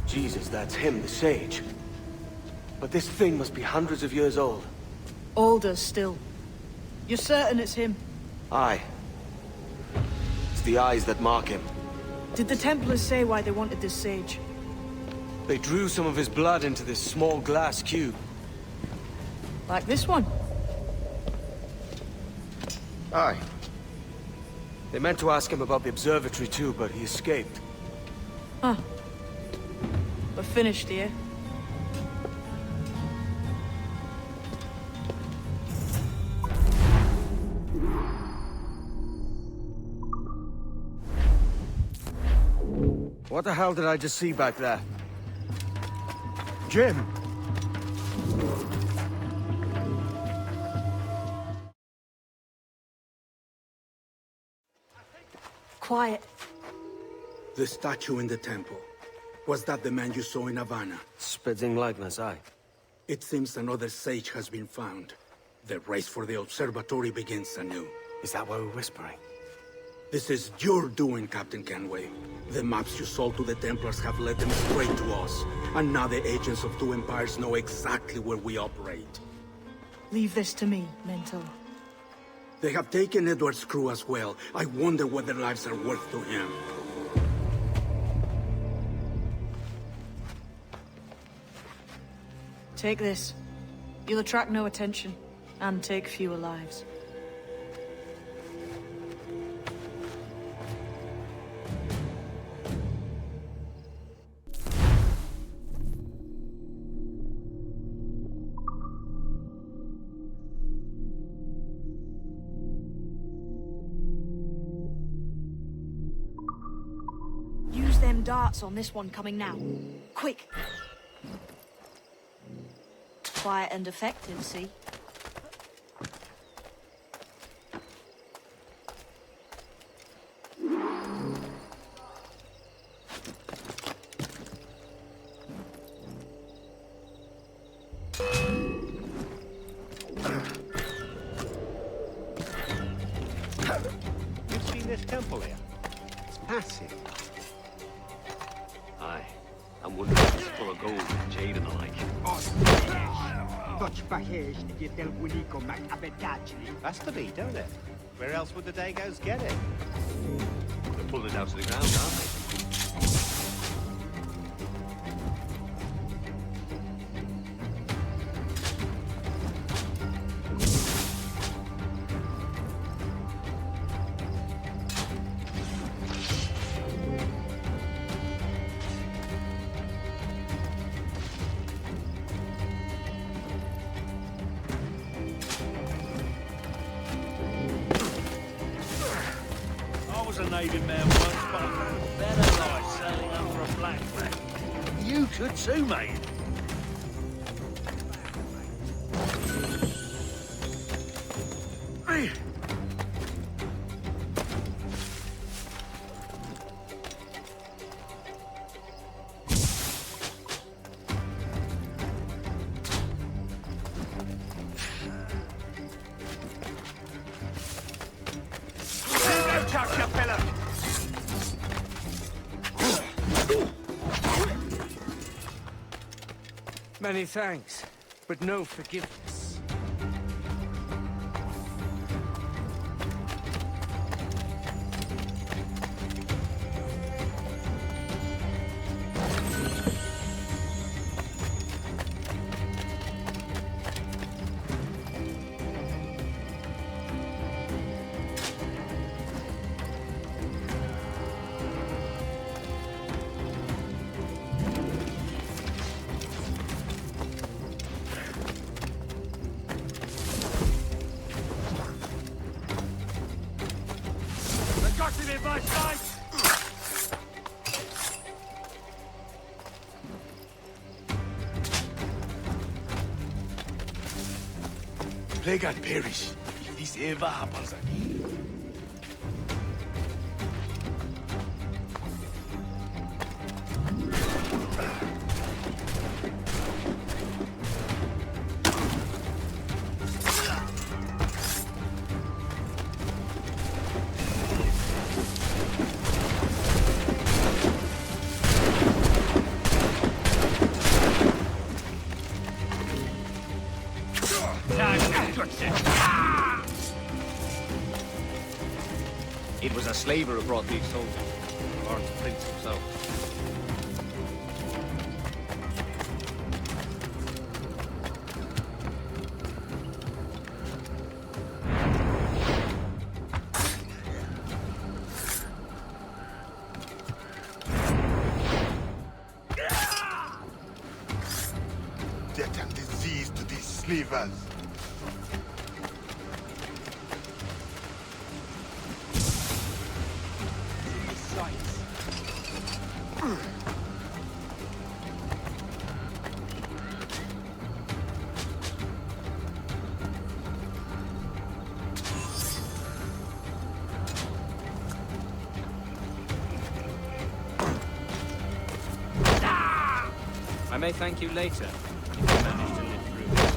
Jesus, that's him, the sage. But this thing must be hundreds of years old. Older still. You're certain it's him? Aye. It's the eyes that mark him. Did the Templars say why they wanted this sage? They drew some of his blood into this small glass cube. Like this one? Aye. They meant to ask him about the observatory too, but he escaped. Huh. We're finished here. What the hell did I just see back there? Jim! Quiet. The statue in the temple. Was that the man you saw in Havana? Spitting likeness, aye. It seems another sage has been found. The race for the observatory begins anew. Is that why we're whispering? This is your doing, Captain Kenway. The maps you sold to the Templars have led them straight to us. And now the agents of two empires know exactly where we operate. Leave this to me, Mentor. They have taken Edward's crew as well. I wonder what their lives are worth to him. Take this. You'll attract no attention, and take fewer lives. Use them darts on this one coming now. Quick! Quiet and effective, see? You've seen this temple here? It's massive. Aye. I'm wondering if it's full of gold and jade and the like. Has to be, don't it? Where else would the Dagos get it? They're pulling it out to the ground, aren't they? Navy man once, but I've had a better life sailing under a black flag. You could too, mate. Many thanks, but no forgiveness. Pray God perish if this ever happens again. It was a slaver who brought these soldiers, or the prince himself. Death and disease to these slavers. I may thank you later, if you manage to live through it.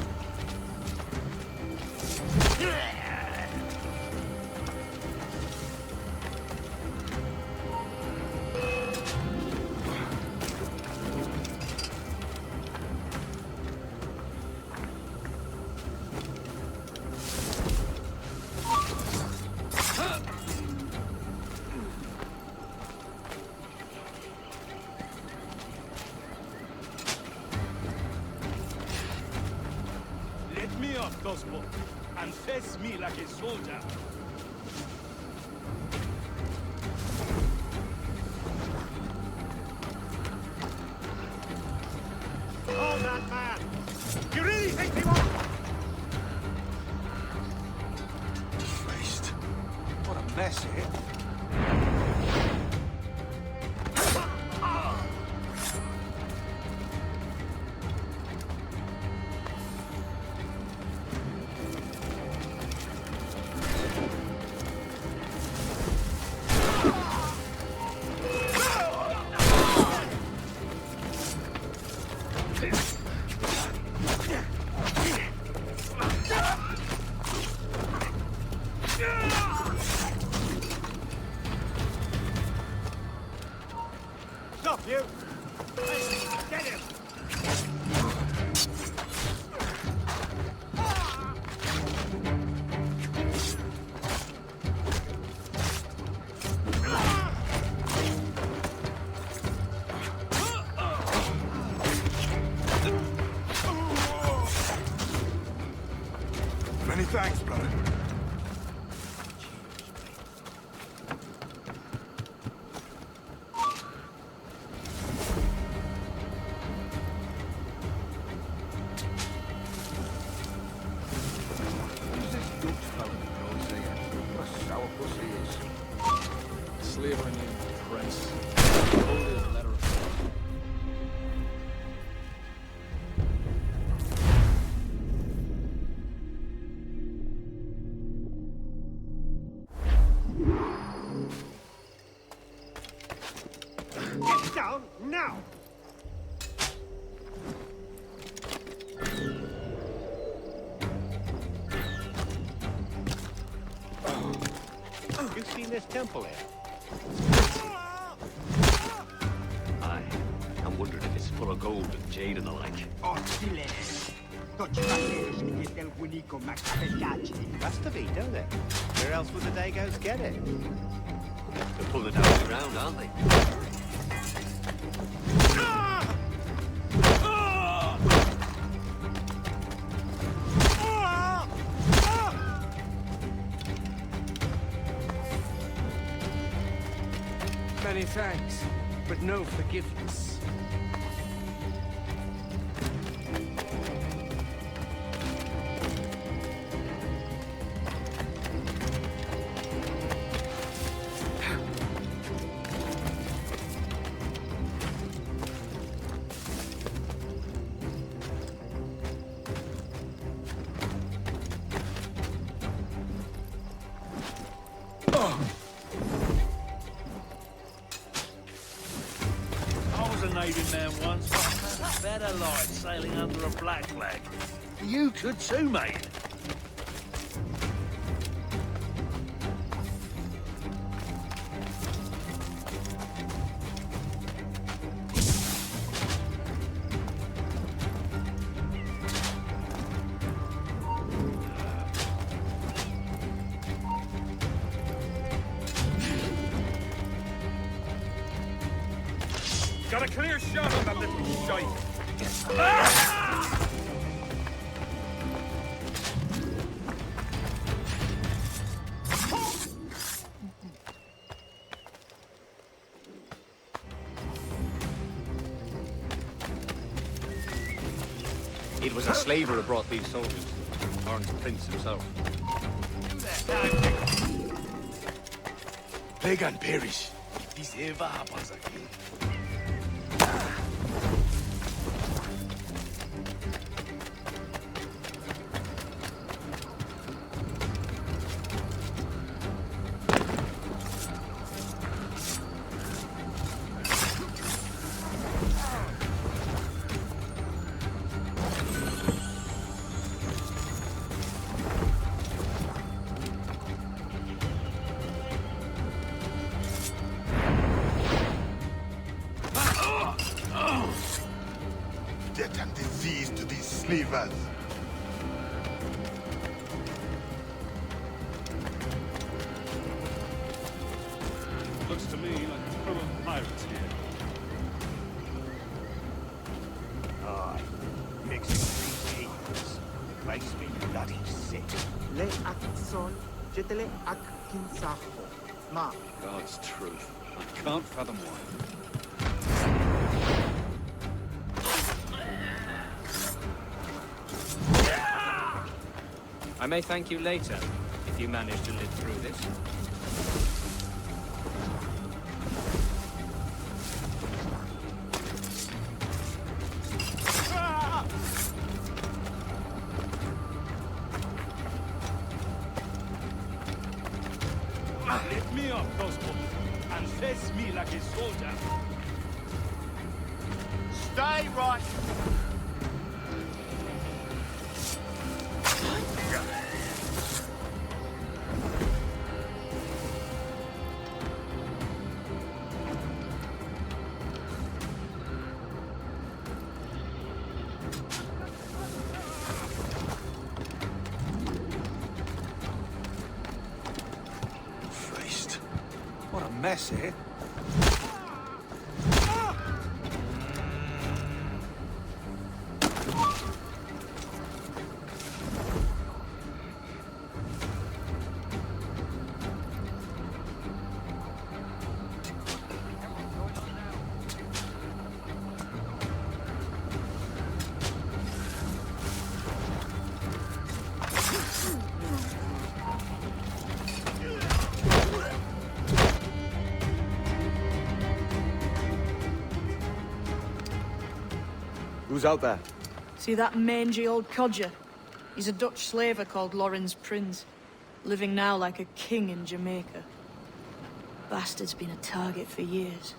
Cosmo, and face me like a soldier. Hold that man! You really think he won't? Christ. What a mess, eh? Stop, you! Get him! Many thanks, brother. Slavery named Prince. Holy letter of Get down now! You've seen this temple here? I am wondering if it's full of gold and jade and the like. That's to be, don't it? Where else would the Dagos get it? They're pulling out of the ground, aren't they? Many thanks, but no forgiveness. Better life sailing under a black flag. You could too, mate. Got a clear shot on that little shite. It was a slaver who brought these soldiers. Horn's prince himself. Plague and perish. If this ever happens again. Death and disease to these slavers. Looks to me like a crew of pirates here. Aye. Mixing these evils makes me bloody sick. Le akson, jetele ak kinsaho. Ma. God's truth. I can't fathom why. I may thank you later, if you manage to live through this. Lift me up, Cosmo, and face me like a soldier. Stay right. What a mess, eh? Who's out there? See that mangy old codger? He's a Dutch slaver called Lawrence Prince, living now like a king in Jamaica. Bastard's been a target for years.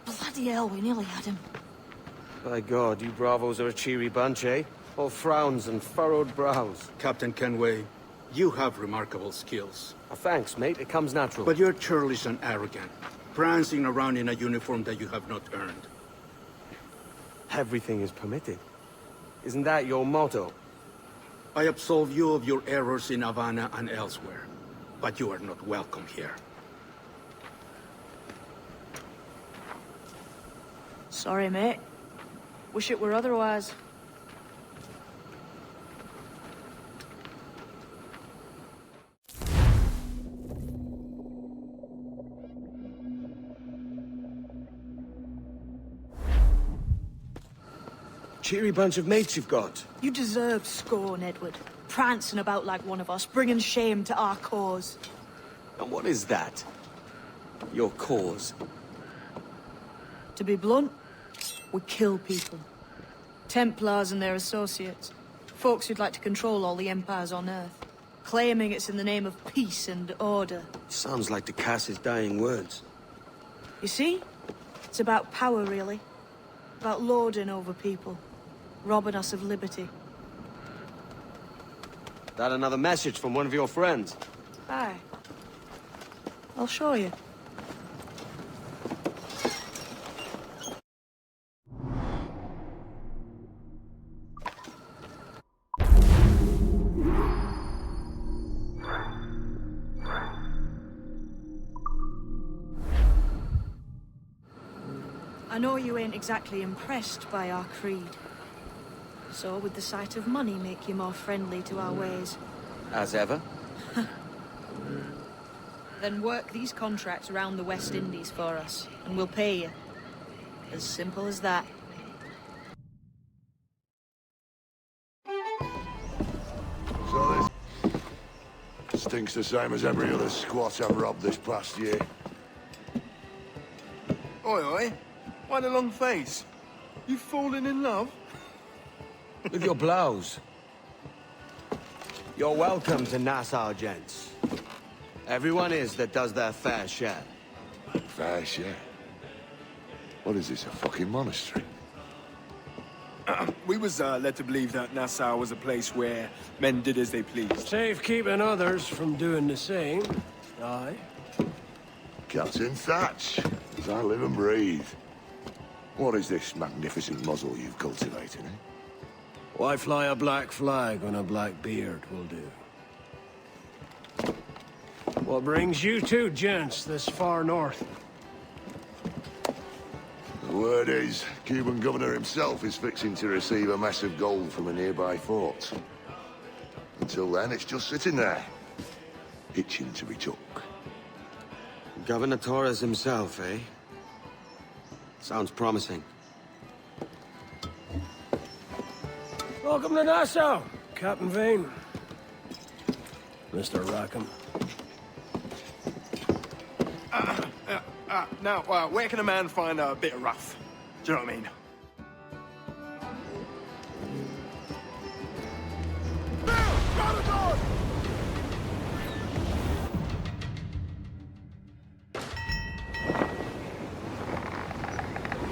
Bloody hell, we nearly had him. By God, you bravos are a cheery bunch, eh? All frowns and furrowed brows. Captain Kenway, you have remarkable skills. Thanks, mate. It comes natural. But you're churlish and arrogant, prancing around in a uniform that you have not earned. Everything is permitted. Isn't that your motto? I absolve you of your errors in Havana and elsewhere, but you are not welcome here. Sorry, mate. Wish it were otherwise. Cheery bunch of mates you've got. You deserve scorn, Edward. Prancing about like one of us, bringing shame to our cause. And what is that? Your cause? To be blunt, we kill people. Templars and their associates. Folks who'd like to control all the empires on Earth. Claiming it's in the name of peace and order. Sounds like the Cass's dying words. You see? It's about power, really. About lording over people. Robbing us of liberty. That another message from one of your friends? Aye. I'll show you. I know you ain't exactly impressed by our creed. So would the sight of money make you more friendly to our ways? As ever? Then work these contracts around the West Indies for us, and we'll pay you. As simple as that. So this stinks the same as every other squat I've robbed this past year. Oi, oi. Why the long face? You fallen in love? With your blouse. You're welcome to Nassau, gents. Everyone is that does their fair share. Fair share? What is this, a fucking monastery? We was led to believe that Nassau was a place where men did as they pleased. Safe keeping others from doing the same. Aye. Captain Thatch, as I live and breathe. What is this magnificent muzzle you've cultivated, eh? Why fly a black flag when a black beard will do? What brings you two gents this far north? The word is, Cuban governor himself is fixing to receive a mess of gold from a nearby fort. Until then, it's just sitting there, itching to be took. Governor Torres himself, eh? Sounds promising. Welcome to Nassau, Captain Vane. Mr. Rackham. Now, where can a man find a bit of rough? Do you know what I mean?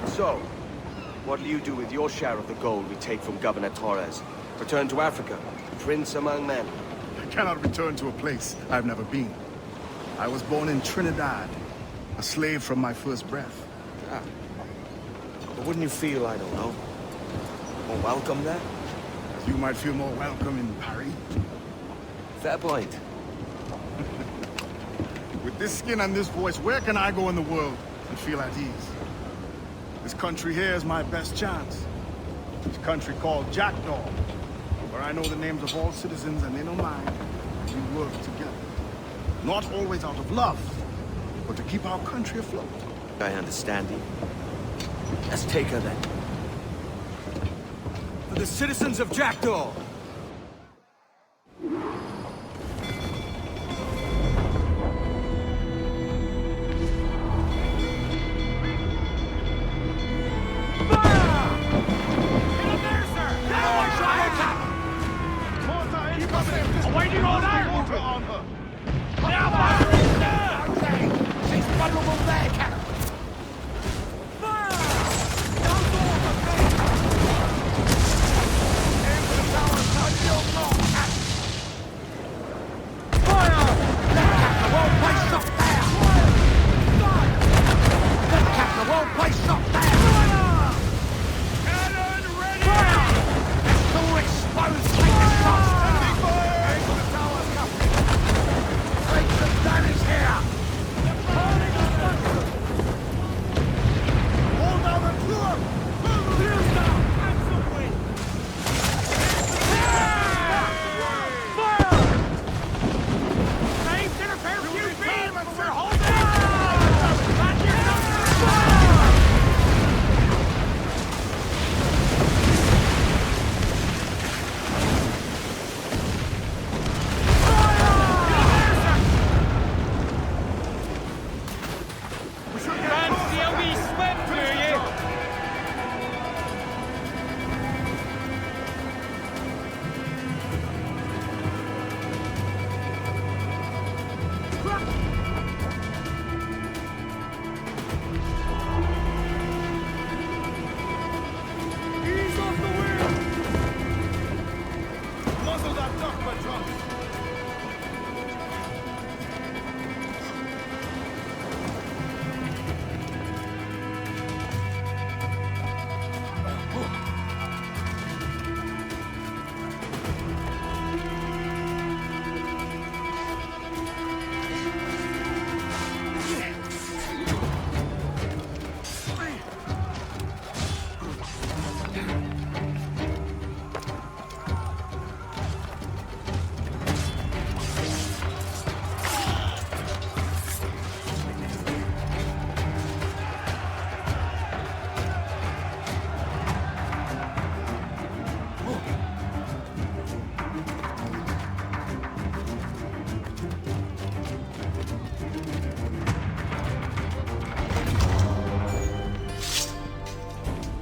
So, what'll you do with your share of the gold we take from Governor Torres? Return to Africa, prince among men? I cannot return to a place I've never been. I was born in Trinidad, a slave from my first breath. Ah. But wouldn't you feel, I don't know, more welcome there? You might feel more welcome in Paris. Fair point. With this skin and this voice, where can I go in the world and feel at ease? This country here is my best chance. This country called Jackdaw, where I know the names of all citizens and they know mine. We work together. Not always out of love, but to keep our country afloat. I understand you. Let's take her then. For the citizens of Jackdaw!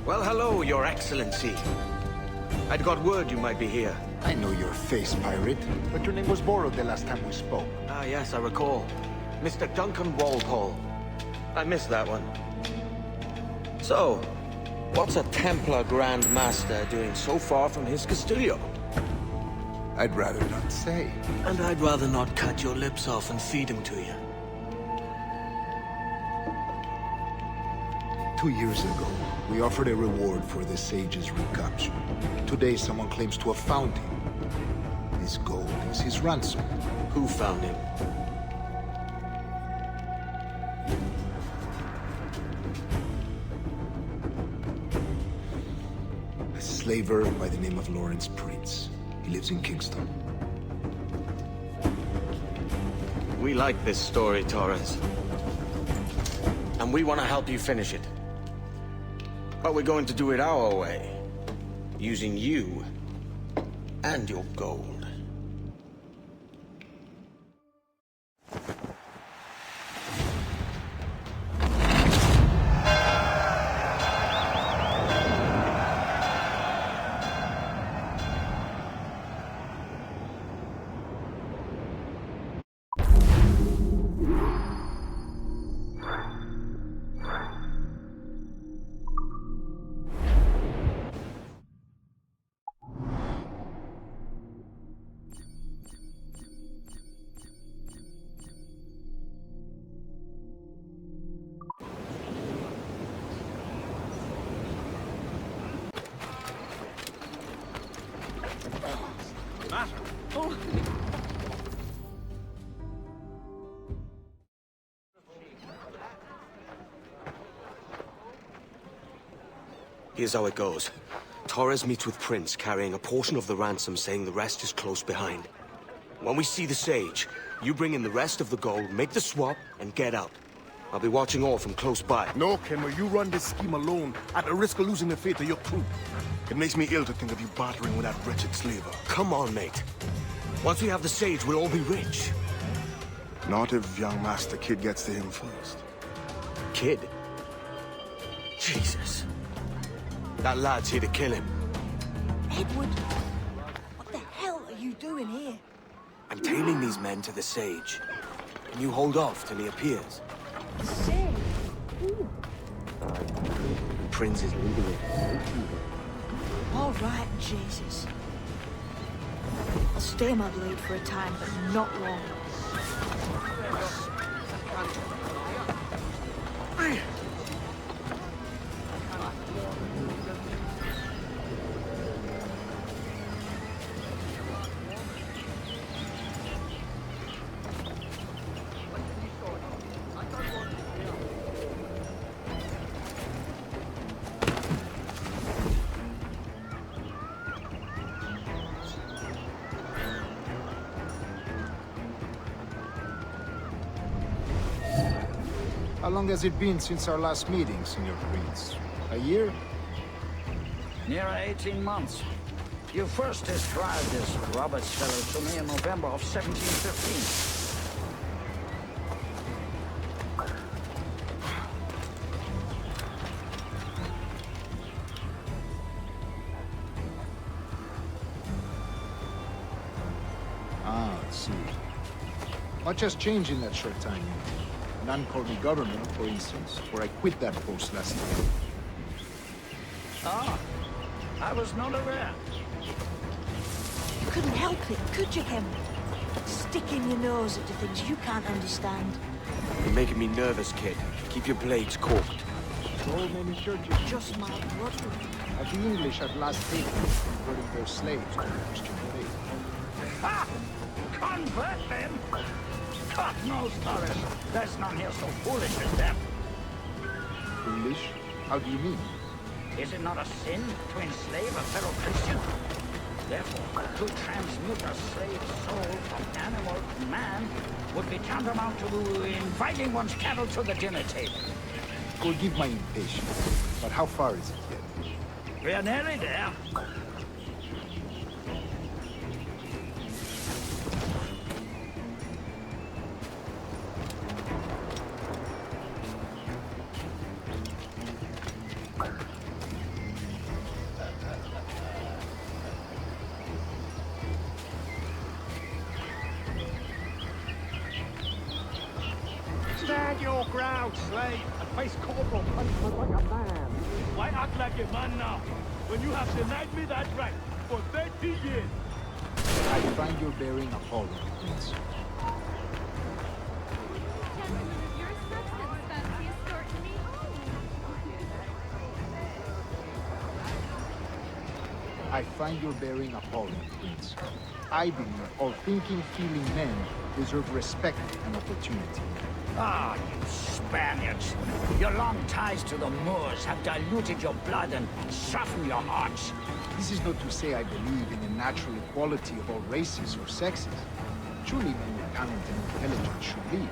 Well, hello, Your Excellency. I'd got word you might be here. I know your face, pirate, but your name was borrowed the last time we spoke. Ah, yes, I recall. Mr. Duncan Walpole. I missed that one. So, what's a Templar Grand Master doing so far from his Castillo? I'd rather not say. And I'd rather not cut your lips off and feed him to you. 2 years ago, we offered a reward for the sage's recapture. Today, someone claims to have found him. This gold is his ransom. Who found him? A slaver by the name of Lawrence Prince. He lives in Kingston. We like this story, Torres. And we want to help you finish it. But we're going to do it our way. Using you and your gold. Here's how it goes. Torres meets with Prince, carrying a portion of the ransom, saying the rest is close behind. When we see the sage, you bring in the rest of the gold, make the swap, and get out. I'll be watching all from close by. No, Kenway, you run this scheme alone, at the risk of losing the faith of your crew. It makes me ill to think of you bartering with that wretched slaver. Come on, mate. Once we have the sage, we'll all be rich. Not if young Master Kid gets to him first. Kid? Jesus. That lad's here to kill him. Edward, what the hell are you doing here? I'm tailing these men to the sage. And you hold off till he appears. The sage? Ooh. Prince is leading it. All right, Jesus. I'll stay in my blade for a time, but not long. How long has it been since our last meeting, Senor Prince? A year? Near 18 months. You first described this Roberts fellow to me in November of 1715. Ah, I see. Much has changed in that short time. None called me governor, for instance, where I quit that post last year. Ah, I was not aware. couldn't help it, could you, Henry? Sticking your nose into things you can't understand. You're making me nervous, kid. Keep your blades corked. So many churches. Just my word. The English at last hated converting their slaves to the Christian faith. Ha! Convert them? God knows, Norris. There's none here so foolish as them. Foolish? How do you mean? Is it not a sin to enslave a fellow Christian? Therefore, to transmute a slave soul from animal to man would be tantamount to inviting one's cattle to the dinner table. Forgive my impatience, but how far is it yet? We are nearly there. Stand your ground, slave, and face corporal punishment like a man. Why act like a man now, when you have denied me that right for 30 years? I find your bearing appalling, Prince. I find your bearing appalling, Prince. I believe all thinking, feeling men deserve respect and opportunity. Ah, you Spaniards. Your long ties to the Moors have diluted your blood and softened your hearts. This is not to say I believe in the natural equality of all races or sexes. Truly, men with talent and intelligence should lead.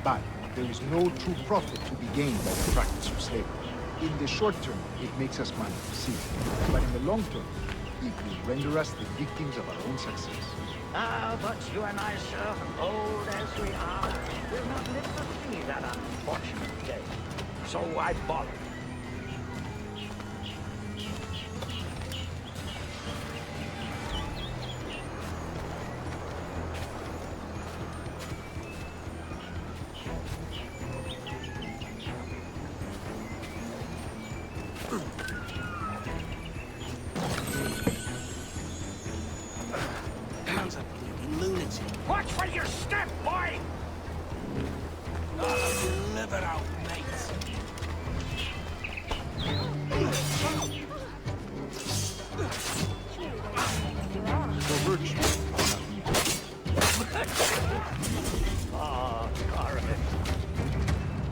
But there is no true profit to be gained by the practice of slavery. In the short term, it makes us money to see. But in the long term, it will render us the victims of our own success. Ah, but you and I, sir, old as we are, will not live to see that unfortunate day. So I borrowed. Watch for your step, boy! Live it out, mates. For virtue. Oh, Corbett.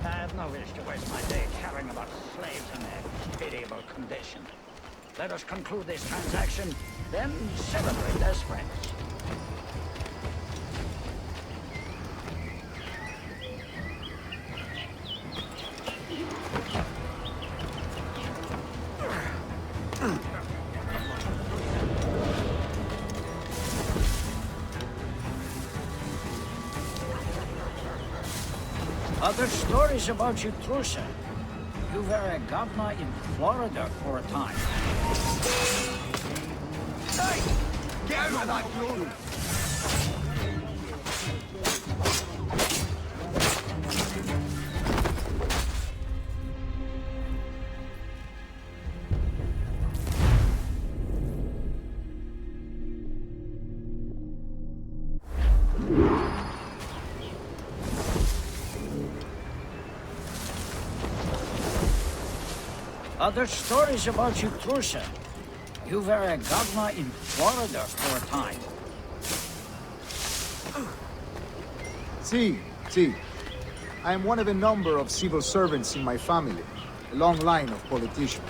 I have no wish to waste my day caring about slaves in their pitiable condition. Let us conclude this transaction, then celebrate as friends. Other stories about you, too, sir. You were a governor in Florida for a time. Hey! Get out of that room! Other stories about you, too, sir. You were a governor in Florida for a time. See. I am one of a number of civil servants in my family. A long line of politicians.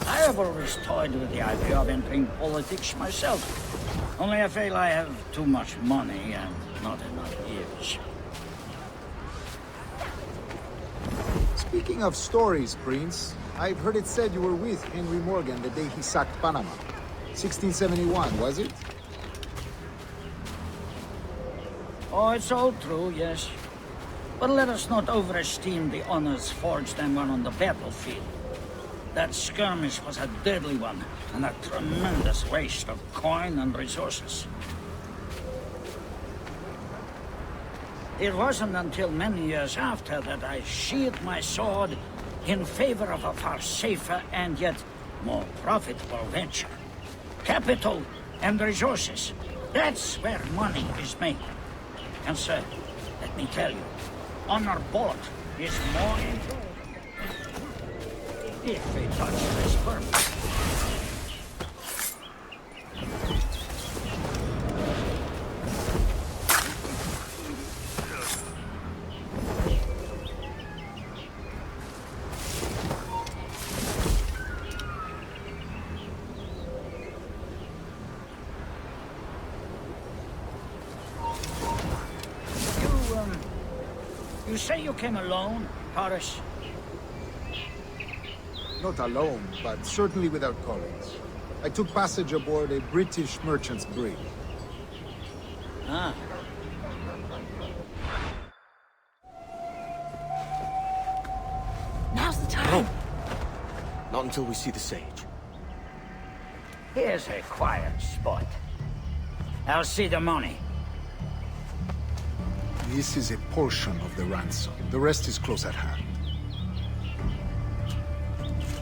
I have always toyed with the idea of entering politics myself. Only I feel I have too much money and not enough years. Speaking of stories, Prince, I've heard it said you were with Henry Morgan the day he sacked Panama. 1671, was it? Oh, it's all true, yes. But let us not overesteem the honors forged and won on the battlefield. That skirmish was a deadly one, and a tremendous waste of coin and resources. It wasn't until many years after that I sheathed my sword in favor of a far safer and yet more profitable venture. Capital and resources. That's where money is made. And sir, let me tell you, honor board is more enjoyable if they touch this purpose. You say you came alone, Horace? Not alone, but certainly without colleagues. I took passage aboard a British merchant's brig. Ah. Now's the time. Not until we see the sage. Here's a quiet spot. I'll see the money. This is a portion of the ransom. The rest is close at hand.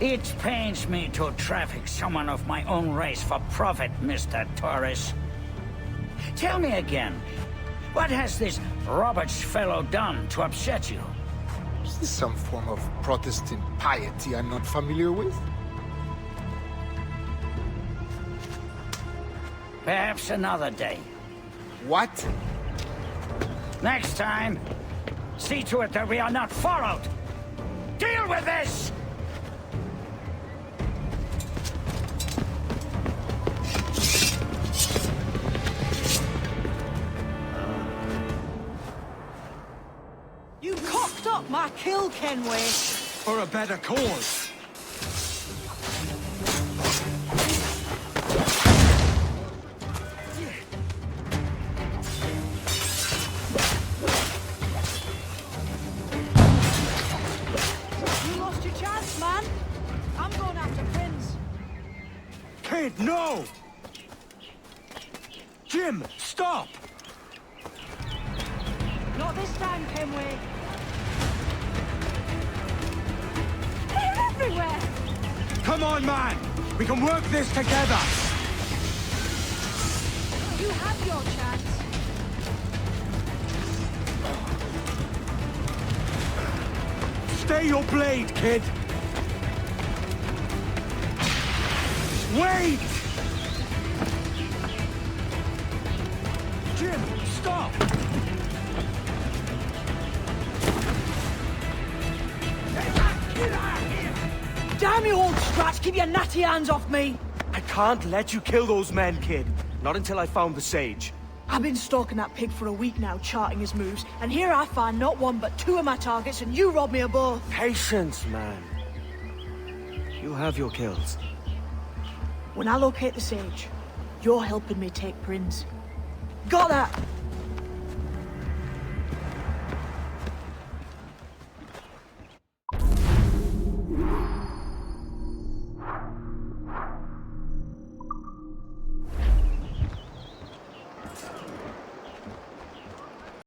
It pains me to traffic someone of my own race for profit, Mr. Torres. Tell me again, what has this Roberts fellow done to upset you? Is this some form of Protestant piety I'm not familiar with? Perhaps another day. What? Next time, see to it that we are not followed. Deal with this! You cocked up my kill, Kenway. For a better cause. No! Jim, stop! Not this time, Kenway. They're everywhere! Come on, man! We can work this together! You have your chance. Stay your blade, kid! Wait! Jim, stop! Damn you, old Strat! Keep your natty hands off me! I can't let you kill those men, kid. Not until I found the sage. I've been stalking that pig for a week now, charting his moves, and here I find not one but two of my targets, and you rob me of both. Patience, man. You have your kills. When I locate the sage, you're helping me take Prince. Got that?